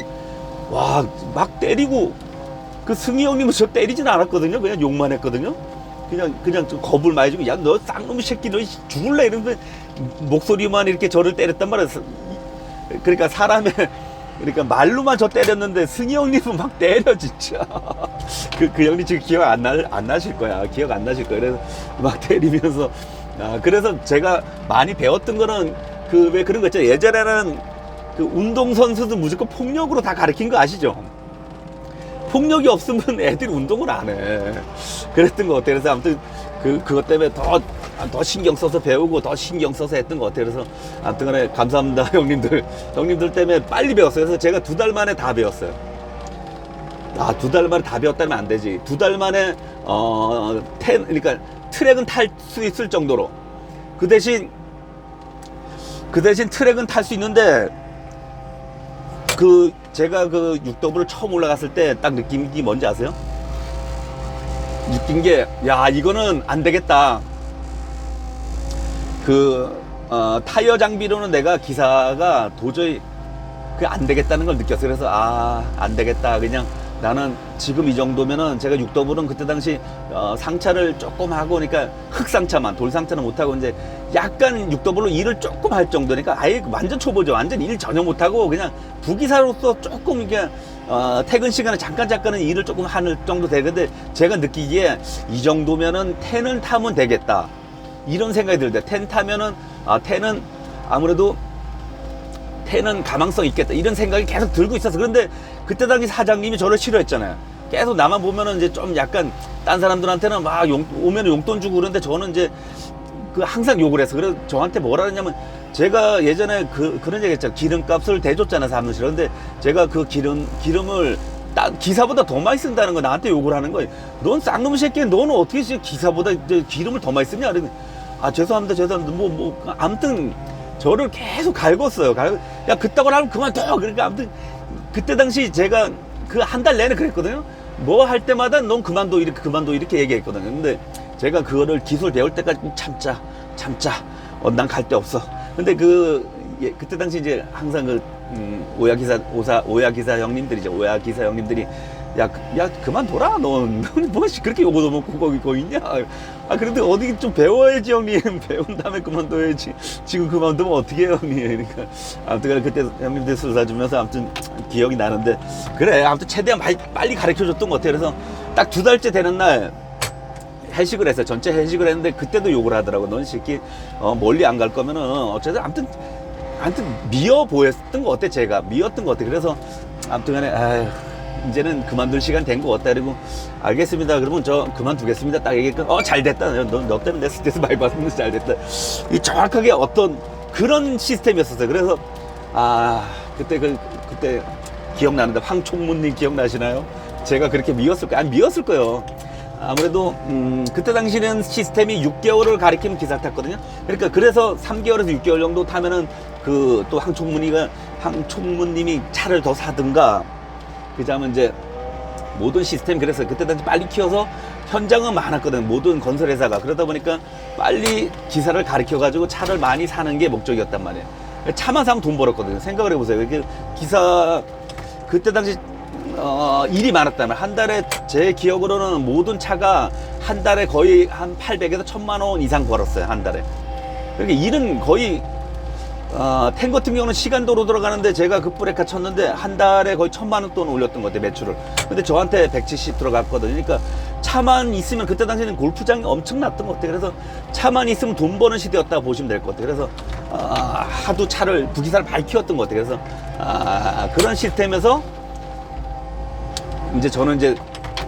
막 때리고 그 승희 형님은 저 때리진 않았거든요. 그냥 욕만 했거든요. 그냥 좀 겁을 많이 주고 야 너 쌍놈의 새끼 너 죽을래 이러면서 목소리만 이렇게 저를 때렸단 말이야. 그러니까 그러니까 말로만 저 때렸는데 승희 형님은 막 때려 진짜. 그 형님 지금 기억 안 나실 거야. 기억 안 나실 거야. 그래서 막 때리면서 그래서 제가 많이 배웠던 거는 왜 그런 거 있잖아요. 예전에는 그 운동선수들 무조건 폭력으로 다 가르친 거 아시죠? 폭력이 없으면 애들이 운동을 안 해. 그랬던 것 같아요. 그래서 아무튼 그것 때문에 더 신경 써서 배우고 더 신경 써서 했던 것 같아요. 그래서 아무튼 간에 감사합니다. 형님들 때문에 빨리 배웠어요. 그래서 제가 2달 만에 다 배웠어요. 2달 만에 다 배웠다면 안 되지. 2달 만에 그러니까 트랙은 탈 수 있을 정도로 그 대신 트랙은 탈 수 있는데 제가 그 6W를 처음 올라갔을 때 딱 느낀 게 뭔지 아세요? 느낀 게 이거는 안 되겠다. 타이어 장비로는 내가 기사가 도저히 그게 안 되겠다는 걸 느꼈어요. 그래서 안 되겠다. 그냥 나는 지금 이 정도면은 제가 6W는 그때 당시 상차를 조금 하고 그러니까 흙상차만 돌상차는 못하고 이제 약간 6W로 일을 조금 할 정도니까 아예 완전 초보죠. 완전 일 전혀 못하고 그냥 부기사로서 조금 이게 퇴근 시간에 잠깐은 일을 조금 하는 정도 되는데 제가 느끼기에 이 정도면은 10을 타면 되겠다 이런 생각이 들 때 10 타면은 10은 아무래도 10은 가망성 있겠다 이런 생각이 계속 들고 있었어. 그런데 그때 당시 사장님이 저를 싫어했잖아요. 계속 나만 보면은 이제 좀 약간 딴 사람들한테는 막 오면 용돈 주고 그러는데 저는 이제 항상 욕을 했어. 그래서 저한테 뭐라 그러냐면 제가 예전에 그런 얘기 했잖아요. 기름값을 대줬잖아요, 사무실. 그런데 제가 그 기름을 기사보다 더 많이 쓴다는 거 나한테 욕을 하는 거예요. 넌 쌍놈의 새끼야. 너는 어떻게 기사보다 기름을 더 많이 쓰냐? 그러더니 죄송합니다. 아무튼 저를 계속 갈궜어요. 야, 그따구로 하면 그만둬. 그러니까 아무튼 그때 당시 제가 그 한 달 내내 그랬거든요. 뭐 할 때마다 넌 그만둬 이렇게 얘기했거든요. 근데 제가 그거를 기술 배울 때까지 꼭 참자. 난 갈 데 없어. 근데 그때 당시 이제 항상 오야 기사 형님들이죠. 오야 기사 형님들이 야, 그만둬라. 넌 뭐 그렇게 요거 먹고 거기 있냐? 아, 그런데 어디 좀 배워야지, 형님. 배운 다음에 그만둬야지. 지금 그만두면 어떻게 해요, 형님? 그러니까. 아무튼 그때 형님들 술 사주면서 아무튼 기억이 나는데, 그래. 아무튼 최대한 빨리 가르쳐 줬던 것 같아요. 그래서 딱 2달째 되는 날, 회식을 했어요. 전체 회식을 했는데, 그때도 욕을 하더라고. 넌 새끼, 멀리 안 갈 거면은, 어쨌든, 아무튼 미어 보였던 것 같아, 제가. 미웠던 것 같아. 그래서, 아무튼 간에, 아휴. 이제는 그만둘 시간 된 것 같다. 그리고 알겠습니다. 그러면 저 그만두겠습니다. 딱 얘기했고 잘 됐다. 너 때문에 내 스트레스 많이 받았는데 잘 됐다. 이 정확하게 어떤 그런 시스템이었었어요. 그래서 그때 기억나는데 황총무님 기억나시나요? 제가 그렇게 미웠을 거예요. 미웠을 거예요. 아무래도 그때 당시는 시스템이 6개월을 가리키는 기사 탔거든요. 그러니까 그래서 3개월에서 6개월 정도 타면은 또 황총무님이 차를 더 사든가. 그자면 이제 모든 시스템 그래서 그때 당시 빨리 키워서 현장은 많았거든. 모든 건설 회사가. 그러다 보니까 빨리 기사를 가르쳐 가지고 차를 많이 사는 게 목적이었단 말이에요. 차만 사면 돈 벌었거든요. 생각을 해보세요. 이렇게 기사 그때 당시 일이 많았다면 한 달에 제 기억으로는 모든 차가 한 달에 거의 한 800에서 1000만 원 이상 벌었어요. 한 달에. 그러니까 일은 거의 탱 같은 경우는 시간도로 들어가는데 제가 그 브레이크 쳤는데 한 달에 거의 1000만 원 돈 올렸던 것 같아요, 매출을. 근데 저한테 170 들어갔거든요. 그러니까 차만 있으면 그때 당시에는 골프장이 엄청났던 것 같아요. 그래서 차만 있으면 돈 버는 시대였다고 보시면 될 것 같아요. 그래서 하도 부기사를 많이 키웠던 것 같아요. 그래서 그런 시스템에서 이제 저는 이제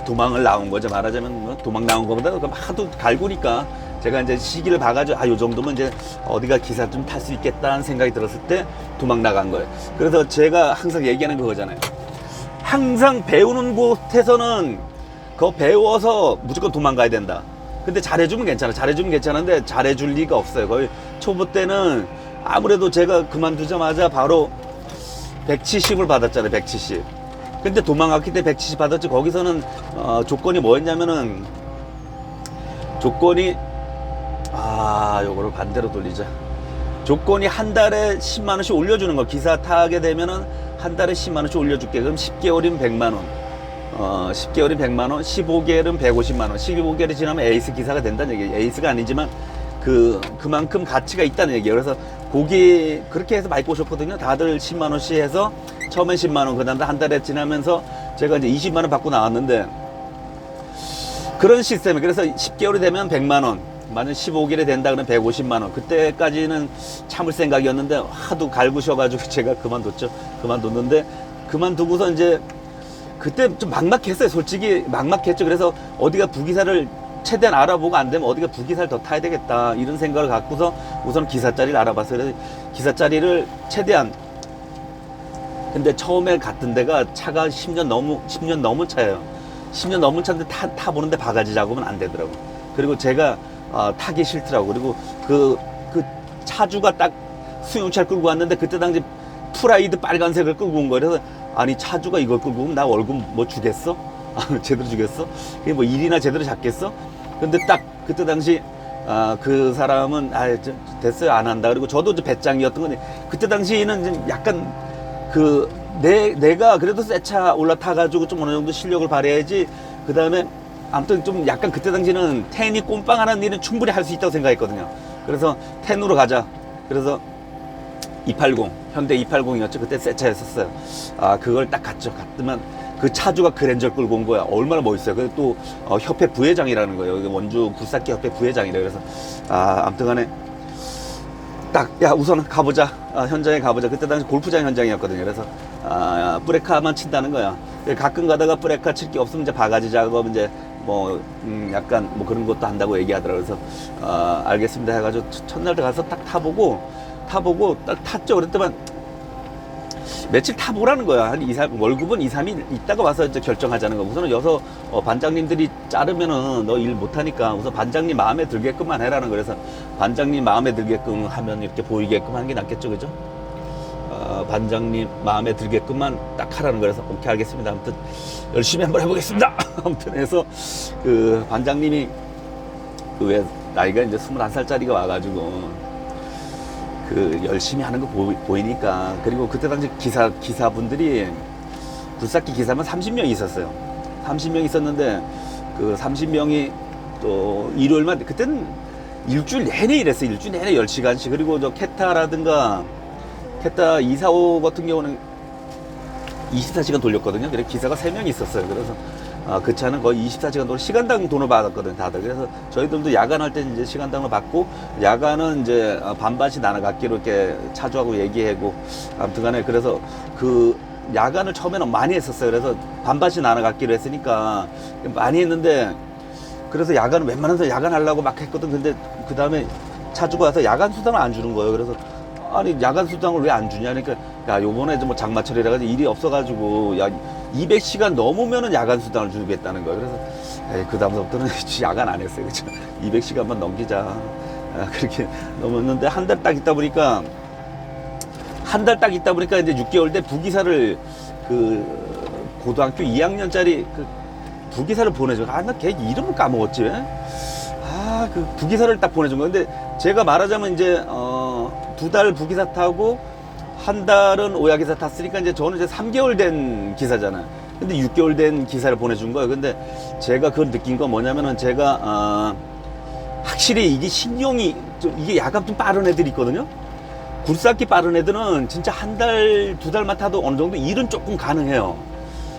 도망을 나온 거죠. 말하자면 뭐 도망 나온 것보다 하도 갈구니까 제가 이제 시기를 봐가지고 요 정도면 이제 어디가 기사 좀 탈 수 있겠다는 생각이 들었을 때 도망 나간 거예요. 그래서 제가 항상 얘기하는 그거잖아요. 항상 배우는 곳에서는 그거 배워서 무조건 도망가야 된다. 근데 잘해주면 괜찮아. 잘해주면 괜찮은데 잘해줄 리가 없어요. 거의 초보 때는 아무래도 제가 그만두자마자 바로 170을 받았잖아요. 170. 근데 도망갔기 때문에 170 받았지. 거기서는 조건이 뭐였냐면은 조건이 요거를 반대로 돌리자. 조건이 한 달에 10만 원씩 올려주는 거. 기사 타게 되면은 한 달에 10만 원씩 올려줄게. 그럼 10개월이면 100만 원. 10개월이면 100만 원, 15개월은 150만 원. 15개월이 지나면 에이스 기사가 된다는 얘기예요. 에이스가 아니지만 그만큼 가치가 있다는 얘기예요. 그래서 그렇게 해서 많이 꼬셨거든요. 다들 10만 원씩 해서 처음엔 10만 원, 그다음에 한 달에 지나면서 제가 이제 20만 원 받고 나왔는데 그런 시스템이. 그래서 10개월이 되면 100만 원. 만약 15개월이 된다 그러면 150만 원. 그때까지는 참을 생각이었는데 하도 갈구셔가지고 제가 그만뒀는데 그만두고서 이제 그때 좀 막막했어요. 솔직히 막막했죠. 그래서 어디가 부기사를 최대한 알아보고 안 되면 어디가 부기사를 더 타야 되겠다 이런 생각을 갖고서 우선 기사자리를 알아봤어요. 그래서 기사자리를 최대한. 근데 처음에 갔던 데가 차가 10년 넘은 차예요. 10년 넘은 차인데 타보는데 바가지 작업은 안 되더라고. 그리고 제가 타기 싫더라고. 그리고 그 차주가 딱 승용차를 끌고 왔는데 그때 당시 프라이드 빨간색을 끌고 온 거예요. 그래서 아니 차주가 이걸 끌고 오면 나 월급 뭐 주겠어? 제대로 주겠어? 이게 뭐 일이나 제대로 잡겠어? 근데 딱 그때 당시 그 사람은 됐어요, 안 한다. 그리고 저도 이제 배짱이었던 건데 그때 당시에는 좀 약간 내가 그래도 새 차 올라타가지고 좀 어느 정도 실력을 발휘해야지. 그 다음에 아무튼 좀 약간 그때 당시는 텐이 꼼빵 하는 일은 충분히 할 수 있다고 생각했거든요. 그래서 텐으로 가자. 그래서 280, 현대 280이었죠. 그때 새 차였었어요. 그걸 딱 갔더만 그 차주가 그랜저를 끌고 온 거야. 얼마나 멋있어요. 그리고 또 협회 부회장이라는 거예요. 원주 굴삭기 협회 부회장이래요. 그래서 아무튼 간에 딱 우선 가보자. 현장에 가보자. 그때 당시 골프장 현장이었거든요. 그래서 브레카만 친다는 거야. 가끔 가다가 브레카 칠 게 없으면 이제 바가지 작업 이제 뭐 약간 뭐 그런 것도 한다고 얘기하더라고요. 그래서 알겠습니다 해가지고 첫날 가서 딱 타보고 딱 탔죠. 그랬더만 며칠 타보라는 거야. 한 2, 3, 월급은 2, 3일 있다가 와서 이제 결정하자는 거. 우선은 여서 반장님들이 자르면은 너 일 못하니까 우선 반장님 마음에 들게끔만 해라는 거. 그래서 반장님 마음에 들게끔 하면 이렇게 보이게끔 하는 게 낫겠죠, 그죠? 반장님 마음에 들게끔만 딱 하라는 거라서 오케이 알겠습니다. 아무튼 열심히 한번 해보겠습니다. 아무튼 해서 그 반장님이 그 왜 나이가 이제 21살짜리가 와가지고 그 열심히 하는 거 보이니까. 그리고 그때 당시 기사분들이 굴삭기 기사만 30명 있었어요. 30명 있었는데 그 30명이 또 일요일만, 그때는 일주일 내내 일했어요. 일주일 내내 10시간씩. 그리고 저 캐타라든가 캐타 245 같은 경우는 24시간 돌렸거든요. 그래서 기사가 3명 있었어요. 그래서 그 차는 거의 24시간 돌려 시간당 돈을 받았거든요, 다들. 그래서 저희들도 야간할 때 이제 시간당을 받고, 야간은 이제 반반씩 나눠갖기로 이렇게 차주하고 얘기하고, 아무튼 간에 그래서 그 야간을 처음에는 많이 했었어요. 그래서 반반씩 나눠갖기로 했으니까 많이 했는데, 그래서 야간은 웬만해서 야간 하려고 막 했거든. 근데 그 다음에 차주가 와서 야간 수당을 안 주는 거예요. 그래서 아니 야간 수당을 왜 안 주냐. 그러니까 야 요번에 뭐 장마철이라 가지고 일이 없어가지고 야 200시간 넘으면은 야간 수당을 주겠다는 거예요. 그래서 그 다음부터는 야간 안 했어요. 그렇죠? 200시간만 넘기자. 그렇게 넘었는데 한 달 딱 있다 보니까 이제 6개월 돼 부기사를 그 고등학교 2학년짜리 그 부기사를 보내줘. 나 걔 이름을 까먹었지 왜? 그 부기사를 딱 보내준 거야. 근데 제가 말하자면 이제 2달 부기사 타고 한 달은 오야기사 탔으니까 이제 저는 이제 3개월 된 기사잖아요. 근데 6개월 된 기사를 보내준 거예요. 근데 제가 그걸 느낀 건 뭐냐면은 제가 확실히 이게 신용이 이게 약간 좀 빠른 애들이 있거든요. 굴삭기 빠른 애들은 진짜 한 달, 2달만 타도 어느 정도 일은 조금 가능해요.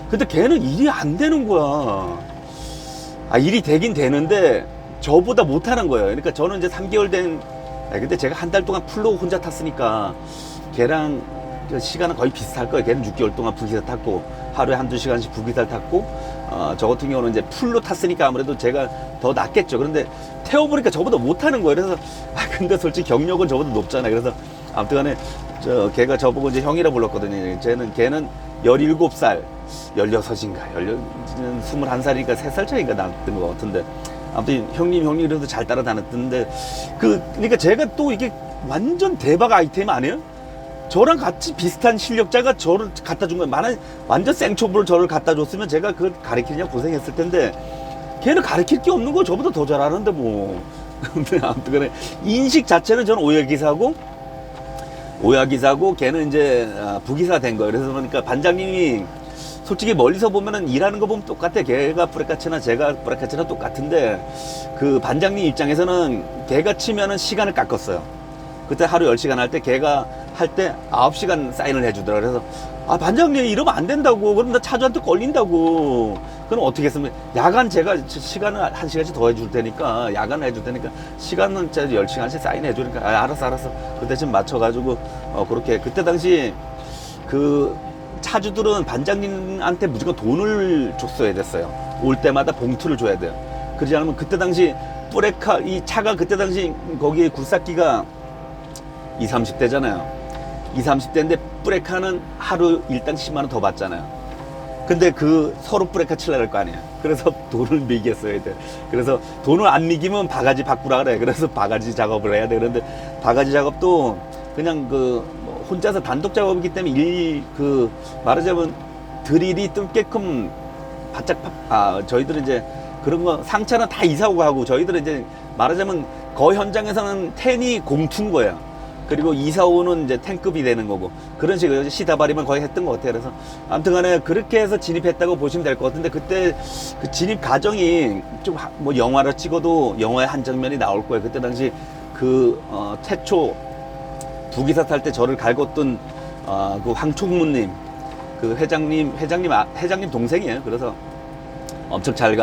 근데 걔는 일이 안 되는 거야. 일이 되긴 되는데 저보다 못하는 거예요. 그러니까 저는 이제 3개월 된, 근데 제가 한 달 동안 풀로 혼자 탔으니까 걔랑 시간은 거의 비슷할 거예요. 걔는 6개월 동안 부기사 탔고 하루에 한두 시간씩 부기사를 탔고 저 같은 경우는 이제 풀로 탔으니까 아무래도 제가 더 낫겠죠. 그런데 태워보니까 저보다 못하는 거예요. 그래서 근데 솔직히 경력은 저보다 높잖아요. 그래서 아무튼 간에 걔가 저보고 이제 형이라 불렀거든요. 걔는 17살 16인가 21살이니까 3살 차이가 났던 것 같은데, 아무튼 형님 그래도 잘 따라다녔는데 그러니까 제가 또 이게 완전 대박 아이템 아니에요? 저랑 같이 비슷한 실력자가 저를 갖다 준 거예요. 완전 생초보를 저를 갖다 줬으면 제가 그걸 가르치냐 고생했을 텐데, 걔는 가르칠 게 없는 거 저보다 더 잘하는데 뭐. 근데 아무튼 간에 인식 자체는 저는 오야기사고 걔는 이제 부기사 된 거예요. 그래서 그러니까 반장님이 솔직히 멀리서 보면은 일하는 거 보면 똑같아. 걔가 브레카치나 제가 브레카치나 똑같은데 그 반장님 입장에서는 걔가 치면은 시간을 깎았어요. 그때 하루 10시간 할 때 걔가 할 때 9시간 사인을 해주더라. 그래서 반장님 이러면 안 된다고. 그럼 나 차주한테 걸린다고. 그럼 어떻게 했으면 야간 제가 시간을 1시간씩 더 해줄 테니까, 야간을 해줄 테니까 시간은 10시간씩 사인해 주니까 알았어. 그 대신 맞춰가지고 그렇게. 그때 당시 그 차주들은 반장님한테 무조건 돈을 줬어야 됐어요. 올 때마다 봉투를 줘야 돼요. 그러지 않으면 그때 당시 뿌레카 이 차가 그때 당시 거기에 굴삭기가 20, 30대잖아요. 20, 30대인데 뿌레카는 하루 일당 10만 원 더 받잖아요. 근데 그 서로 뿌레카 칠라 할 거 아니에요. 그래서 돈을 미겼어야 돼. 그래서 돈을 안 미기면 바가지 바꾸라 그래. 그래서 바가지 작업을 해야 돼. 그런데 바가지 작업도 그냥 혼자서 단독 작업이기 때문에 말하자면 드릴이 뚫게끔 바짝 저희들은 이제 그런 거 상차는 다 이사오고 하고, 저희들은 이제 말하자면 거의 현장에서는 텐이 공투인 거야. 그리고 245는 이제 탱급이 되는 거고, 그런 식으로 시다발이면 거의 했던 것 같아요. 그래서 아무튼 간에 그렇게 해서 진입했다고 보시면 될 것 같은데, 그때 그 진입 과정이 좀 뭐 영화로 찍어도 영화의 한 장면이 나올 거예요. 그때 당시 최초 부기사 탈 때 저를 갈궜던 그 황총무님, 그 회장님 동생이에요. 그래서 엄청 잘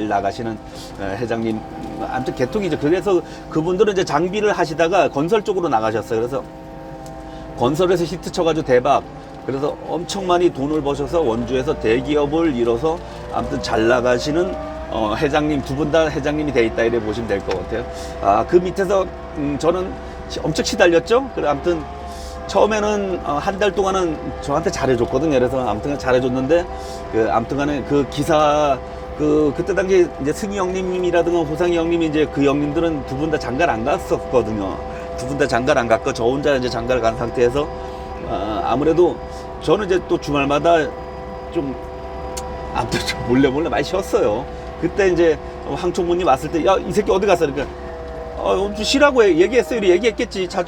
나가시는 회장님, 아무튼 개통이죠. 그래서 그분들은 이제 장비를 하시다가 건설 쪽으로 나가셨어요. 그래서 건설에서 히트 쳐가지고 대박. 그래서 엄청 많이 돈을 버셔서 원주에서 대기업을 이뤄서 아무튼 잘 나가시는 회장님, 두 분 다 회장님이 돼 있다 이래 보시면 될 것 같아요. 그 밑에서 저는 엄청 시달렸죠. 그래 아무튼 처음에는 한 달 동안은 저한테 잘해줬거든요. 그래서 아무튼 잘해줬는데 아무튼 간에 그 기사 그때 당시 이제 승희 형님이라든가 호상이 형님이 이제 그 형님들은 두 분 다 장가를 안 갔었거든요. 두 분 다 장가를 안 갔고 저 혼자 이제 장가를 간 상태에서 아무래도 저는 이제 또 주말마다 좀 아무튼 좀 몰래 많이 쉬었어요. 그때 이제 황총무님 왔을 때 야 이 새끼 어디 갔어? 그러니까 좀 쉬라고 얘기했어요. 얘기했겠지. 저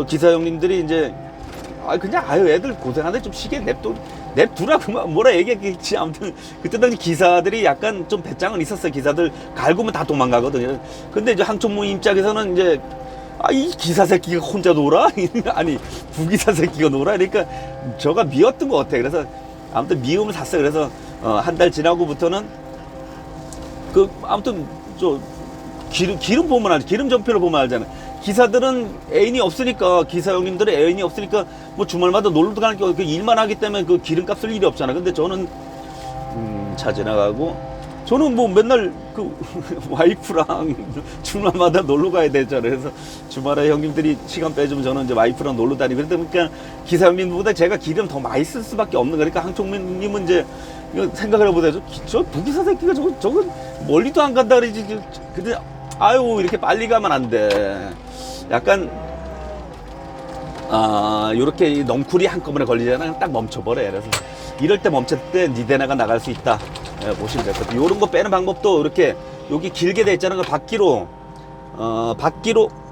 기사 형님들이 이제 그냥 애들 고생하는데 좀 쉬게 냅두라고 뭐라 얘기했겠지. 아무튼 그때 당시 기사들이 약간 좀 배짱은 있었어요. 기사들 갈구면 다 도망가거든요. 근데 이제 황총무 입장에서는 이제 이 기사 새끼가 혼자 놀아? 아니 부기사 새끼가 놀아? 그러니까 저가 미웠던 것 같아. 그래서 아무튼 미움을 샀어요. 그래서 한 달 지나고부터는 아무튼 기름 보면 알지. 기름 전표를 보면 알잖아. 기사들은 애인이 없으니까, 기사 형님들은 애인이 없으니까 뭐 주말마다 놀러 가는 게 일만 하기 때문에 그 기름값 쓸 일이 없잖아. 근데 저는 차 지나가고 저는 뭐 맨날 그 와이프랑 주말마다 놀러 가야 되잖아요. 그래서 주말에 형님들이 시간 빼주면 저는 이제 와이프랑 놀러 다니고 그러니까 기사 형님보다 제가 기름 더 많이 쓸 수밖에 없는 거니까 황총민님은 이제 생각을 해보자. 저 부기사 새끼가 저거 멀리도 안 간다 그러지. 근데 이렇게 빨리 가면 안 돼. 약간 요렇게 넝쿨이 한꺼번에 걸리잖아. 딱 멈춰버려. 그래서 이럴 때 멈출 때 니데나가 나갈 수 있다. 보시면 될 것 같아요. 요런 거 빼는 방법도 이렇게 여기 길게 돼 있잖아요. 바퀴로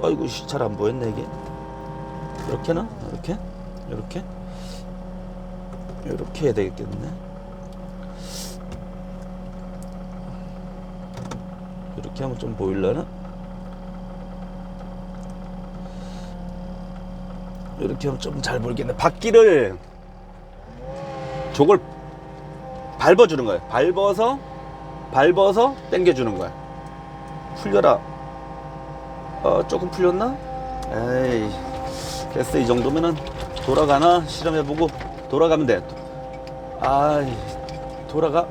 아이고 잘 안 보였네 이게. 이렇게는 이렇게 해야 되겠네. 이렇게 하면 좀 보일려나? 이렇게 하면 좀 잘 보이겠네. 바퀴를 저걸 밟아주는 거예요. 밟아서 당겨주는 거야. 풀려라. 조금 풀렸나? 에이, 됐어. 이 정도면은 돌아가나? 실험해보고 돌아가면 돼. 돌아가.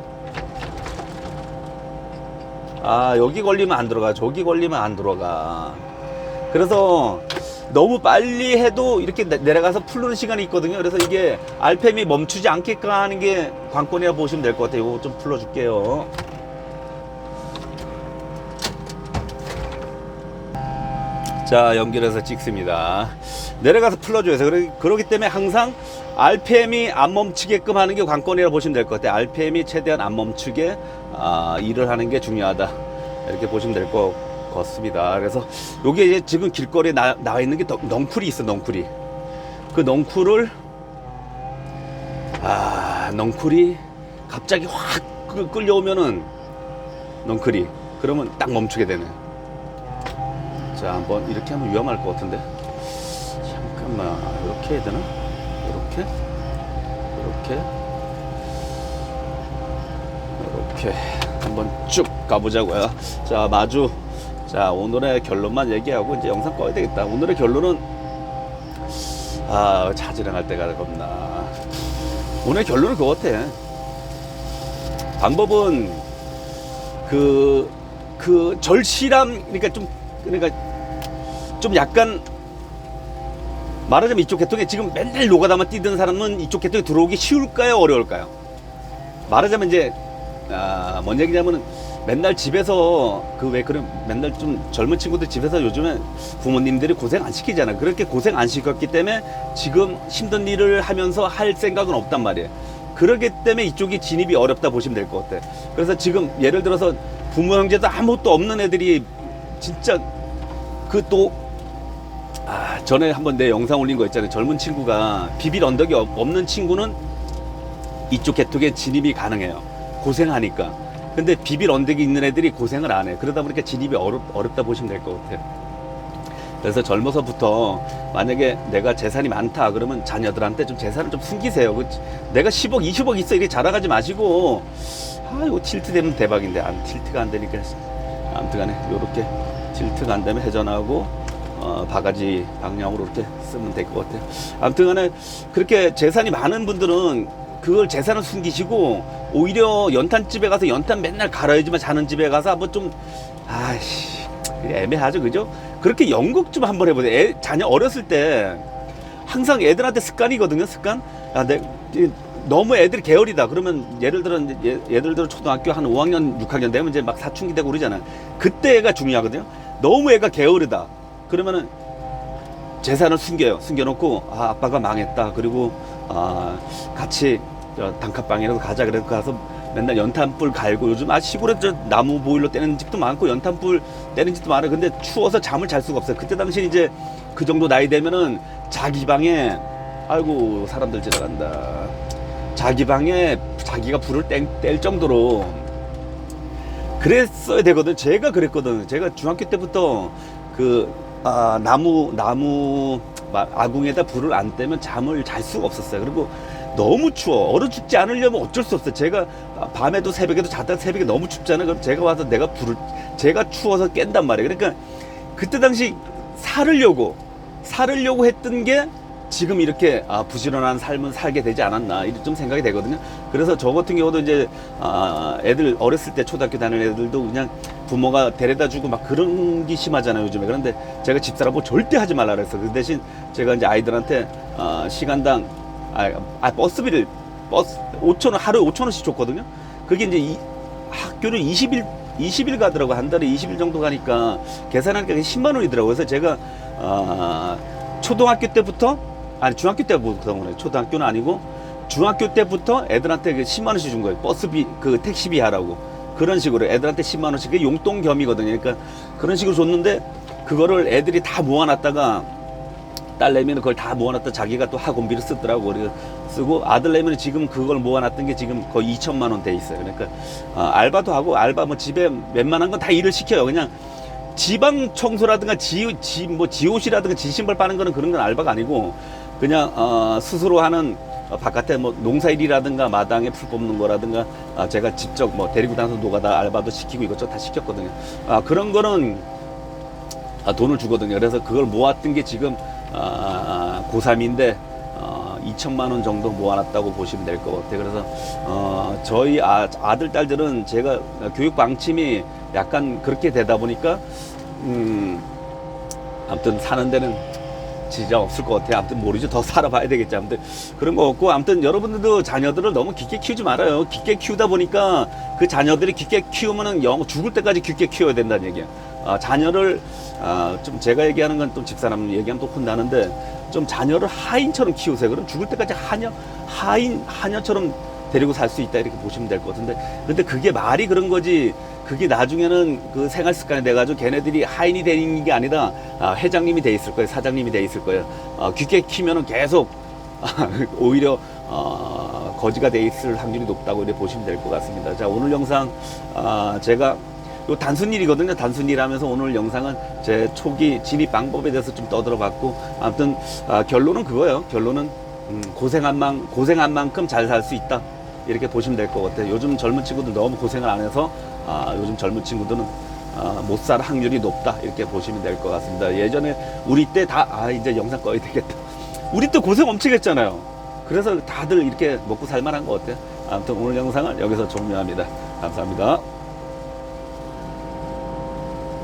여기 걸리면 안 들어가. 저기 걸리면 안 들어가. 그래서 너무 빨리 해도 이렇게 내려가서 풀르는 시간이 있거든요. 그래서 이게 RPM이 멈추지 않게끔 하는 게 관건이라 보시면 될 것 같아요. 이거 좀 풀어줄게요. 자, 연결해서 찍습니다. 내려가서 풀어줘요. 그러기 때문에 항상 RPM이 안 멈추게끔 하는 게 관건이라 보시면 될 것 같아요. RPM이 최대한 안 멈추게 일을 하는 게 중요하다. 이렇게 보시면 될 것 같습니다. 그래서 요게 이제 지금 길거리에 나와 있는 게 넝쿨이 있어. 넝쿨이. 그 넝쿨을 넝쿨이 갑자기 확 끌려오면은 넝쿨이 그러면 딱 멈추게 되네. 자, 한번 이렇게 하면 위험할 것 같은데. 잠깐만, 이렇게 해야 되나? 이렇게 한번 쭉 가보자고요. 자, 마주. 자, 오늘의 결론만 얘기하고 이제 영상 꺼야 되겠다. 오늘의 결론은 자질행할 때가 겁나. 오늘 결론은 그거 같아. 방법은 그 절실함, 그러니까 좀 약간 말하자면 이쪽 계통에 지금 맨날 노가다만 뛰던 사람은 이쪽 계통에 들어오기 쉬울까요? 어려울까요? 말하자면 이제 뭔 얘기냐면은 맨날 집에서 맨날 좀 젊은 친구들 집에서 요즘에 부모님들이 고생 안 시키잖아. 그렇게 고생 안 시켰기 때문에 지금 힘든 일을 하면서 할 생각은 없단 말이에요. 그렇기 때문에 이쪽이 진입이 어렵다 보시면 될 것 같아. 그래서 지금 예를 들어서 부모 형제도 아무것도 없는 애들이 진짜 전에 한번 내 영상 올린 거 있잖아요. 젊은 친구가 비빌 언덕이 없는 친구는 이쪽 계통에 진입이 가능해요. 고생하니까. 근데 비빌 언덕이 있는 애들이 고생을 안 해. 그러다 보니까 진입이 어렵다 보시면 될 것 같아요. 그래서 젊어서부터 만약에 내가 재산이 많다 그러면 자녀들한테 좀 재산을 좀 숨기세요. 내가 10억, 20억 있어 이렇게 자랑하지 마시고 이거 틸트 되면 대박인데 틸트가 안 되니까 아무튼 간에 요렇게 틸트가 안 되면 회전하고 바가지 방향으로 이렇게 쓰면 될 것 같아요. 아무튼 간에 그렇게 재산이 많은 분들은 그걸 재산을 숨기시고 오히려 연탄집에 가서 연탄 맨날 갈아야지만 자는 집에 가서 한번 좀 애매하죠, 그죠? 그렇게 연극 좀 한번 해보세요. 자녀 어렸을 때 항상 애들한테 습관이거든요. 습관. 너무 애들이 게으르다 그러면 예를 들어 초등학교 한 5학년 6학년 되면 이제 막 사춘기 되고 그러잖아요. 그때가 중요하거든요. 너무 애가 게으르다 그러면은 재산을 숨겨놓고 아빠가 망했다. 그리고 같이 단칸방이라도 가자. 그래서 가서 맨날 연탄불 갈고 요즘 시골에 나무 보일러 떼는 집도 많고 연탄불 떼는 집도 많아요. 근데 추워서 잠을 잘 수가 없어요. 그때 당시 이제 그 정도 나이 되면은 자기 방에 아이고 사람들 지나간다. 자기 방에 자기가 불을 뗄 정도로 그랬어야 되거든. 제가 그랬거든. 제가 중학교 때부터 나무 아궁에다 불을 안 떼면 잠을 잘 수가 없었어요. 그리고 너무 추워. 얼어 죽지 않으려면 어쩔 수 없어요. 제가 밤에도 새벽에도 잤다가 새벽에 너무 춥잖아요. 그럼 제가 와서 제가 추워서 깬단 말이에요. 그러니까 그때 당시 살으려고 했던 게 지금 이렇게 부지런한 삶을 살게 되지 않았나 이렇게 좀 생각이 되거든요. 그래서 저 같은 경우도 이제 애들 어렸을 때 초등학교 다니는 애들도 그냥 부모가 데려다주고 막 그런 게 심하잖아요 요즘에. 그런데 제가 집사람하고 절대 하지 말라 그랬어. 그 대신 제가 이제 아이들한테 시간당 버스비를 5,000원 하루에 5,000원씩 줬거든요. 그게 이제 학교를 20일 가더라고. 한 달에 20일 정도 가니까 계산하니까 10만 원이더라고요. 그래서 제가 초등학교 때부터 중학교 때부터 그래. 초등학교는 아니고 중학교 때부터 애들한테 10만 원씩 준 거예요. 버스비 택시비 하라고. 그런 식으로 애들한테 10만 원씩 그게 용돈 겸이거든요. 그러니까 그런 식으로 줬는데 그거를 애들이 다 모아놨다가 딸내미는 그걸 다 모아놨다 자기가 또 학원비를 쓰더라고. 그래서 쓰고 아들내미는 지금 그걸 모아놨던 게 지금 거의 2천만 원 돼 있어요. 그러니까 알바도 하고 알바 뭐 집에 웬만한 건 다 일을 시켜요. 그냥 지방 청소라든가 지옷이라든가 지신발 빠는 거는 그런 건 알바가 아니고 그냥 스스로 하는 바깥에 뭐 농사일이라든가 마당에 풀 뽑는 거라든가 제가 직접 뭐 데리고 다녀서 노가다 알바도 시키고 이것저것 다 시켰거든요. 그런 거는 돈을 주거든요. 그래서 그걸 모았던 게 지금 고3인데 2천만 원 정도 모아놨다고 보시면 될 것 같아요. 그래서 저희 아들 딸들은 제가 교육 방침이 약간 그렇게 되다 보니까 아무튼 사는 데는 지장 없을 것 같아요. 아무튼 모르죠. 더 살아봐야 되겠지. 아무튼 그런 거 없고 아무튼 여러분들도 자녀들을 너무 깊게 키우지 말아요. 깊게 키우다 보니까 그 자녀들이 깊게 키우면은 죽을 때까지 깊게 키워야 된다는 얘기예요. 자녀를 좀 제가 얘기하는 건 또 집사람 얘기하면 또 혼나는데 좀 자녀를 하인처럼 키우세요. 그럼 죽을 때까지 하녀처럼 데리고 살 수 있다 이렇게 보시면 될 것 같은데 근데 그게 말이 그런 거지 그게 나중에는 그 생활 습관이 돼가지고 걔네들이 하인이 되는 게 아니라 회장님이 돼 있을 거예요. 사장님이 돼 있을 거예요. 깊게 키면은 계속 오히려 거지가 돼 있을 확률이 높다고 이렇게 보시면 될 것 같습니다. 자 오늘 영상 제가 요 단순 일이거든요. 단순 일 하면서 오늘 영상은 제 초기 진입 방법에 대해서 좀 떠들어봤고 아무튼 결론은 그거예요. 결론은 고생한 만큼 잘 살 수 있다 이렇게 보시면 될 것 같아요. 요즘 젊은 친구들 너무 고생을 안 해서 요즘 젊은 친구들은 못 살 확률이 높다 이렇게 보시면 될 것 같습니다. 예전에 우리 때 이제 영상 꺼야 되겠다. 우리 때 고생 엄청 했잖아요. 그래서 다들 이렇게 먹고 살만한 것 같아요. 아무튼 오늘 영상을 여기서 종료합니다. 감사합니다.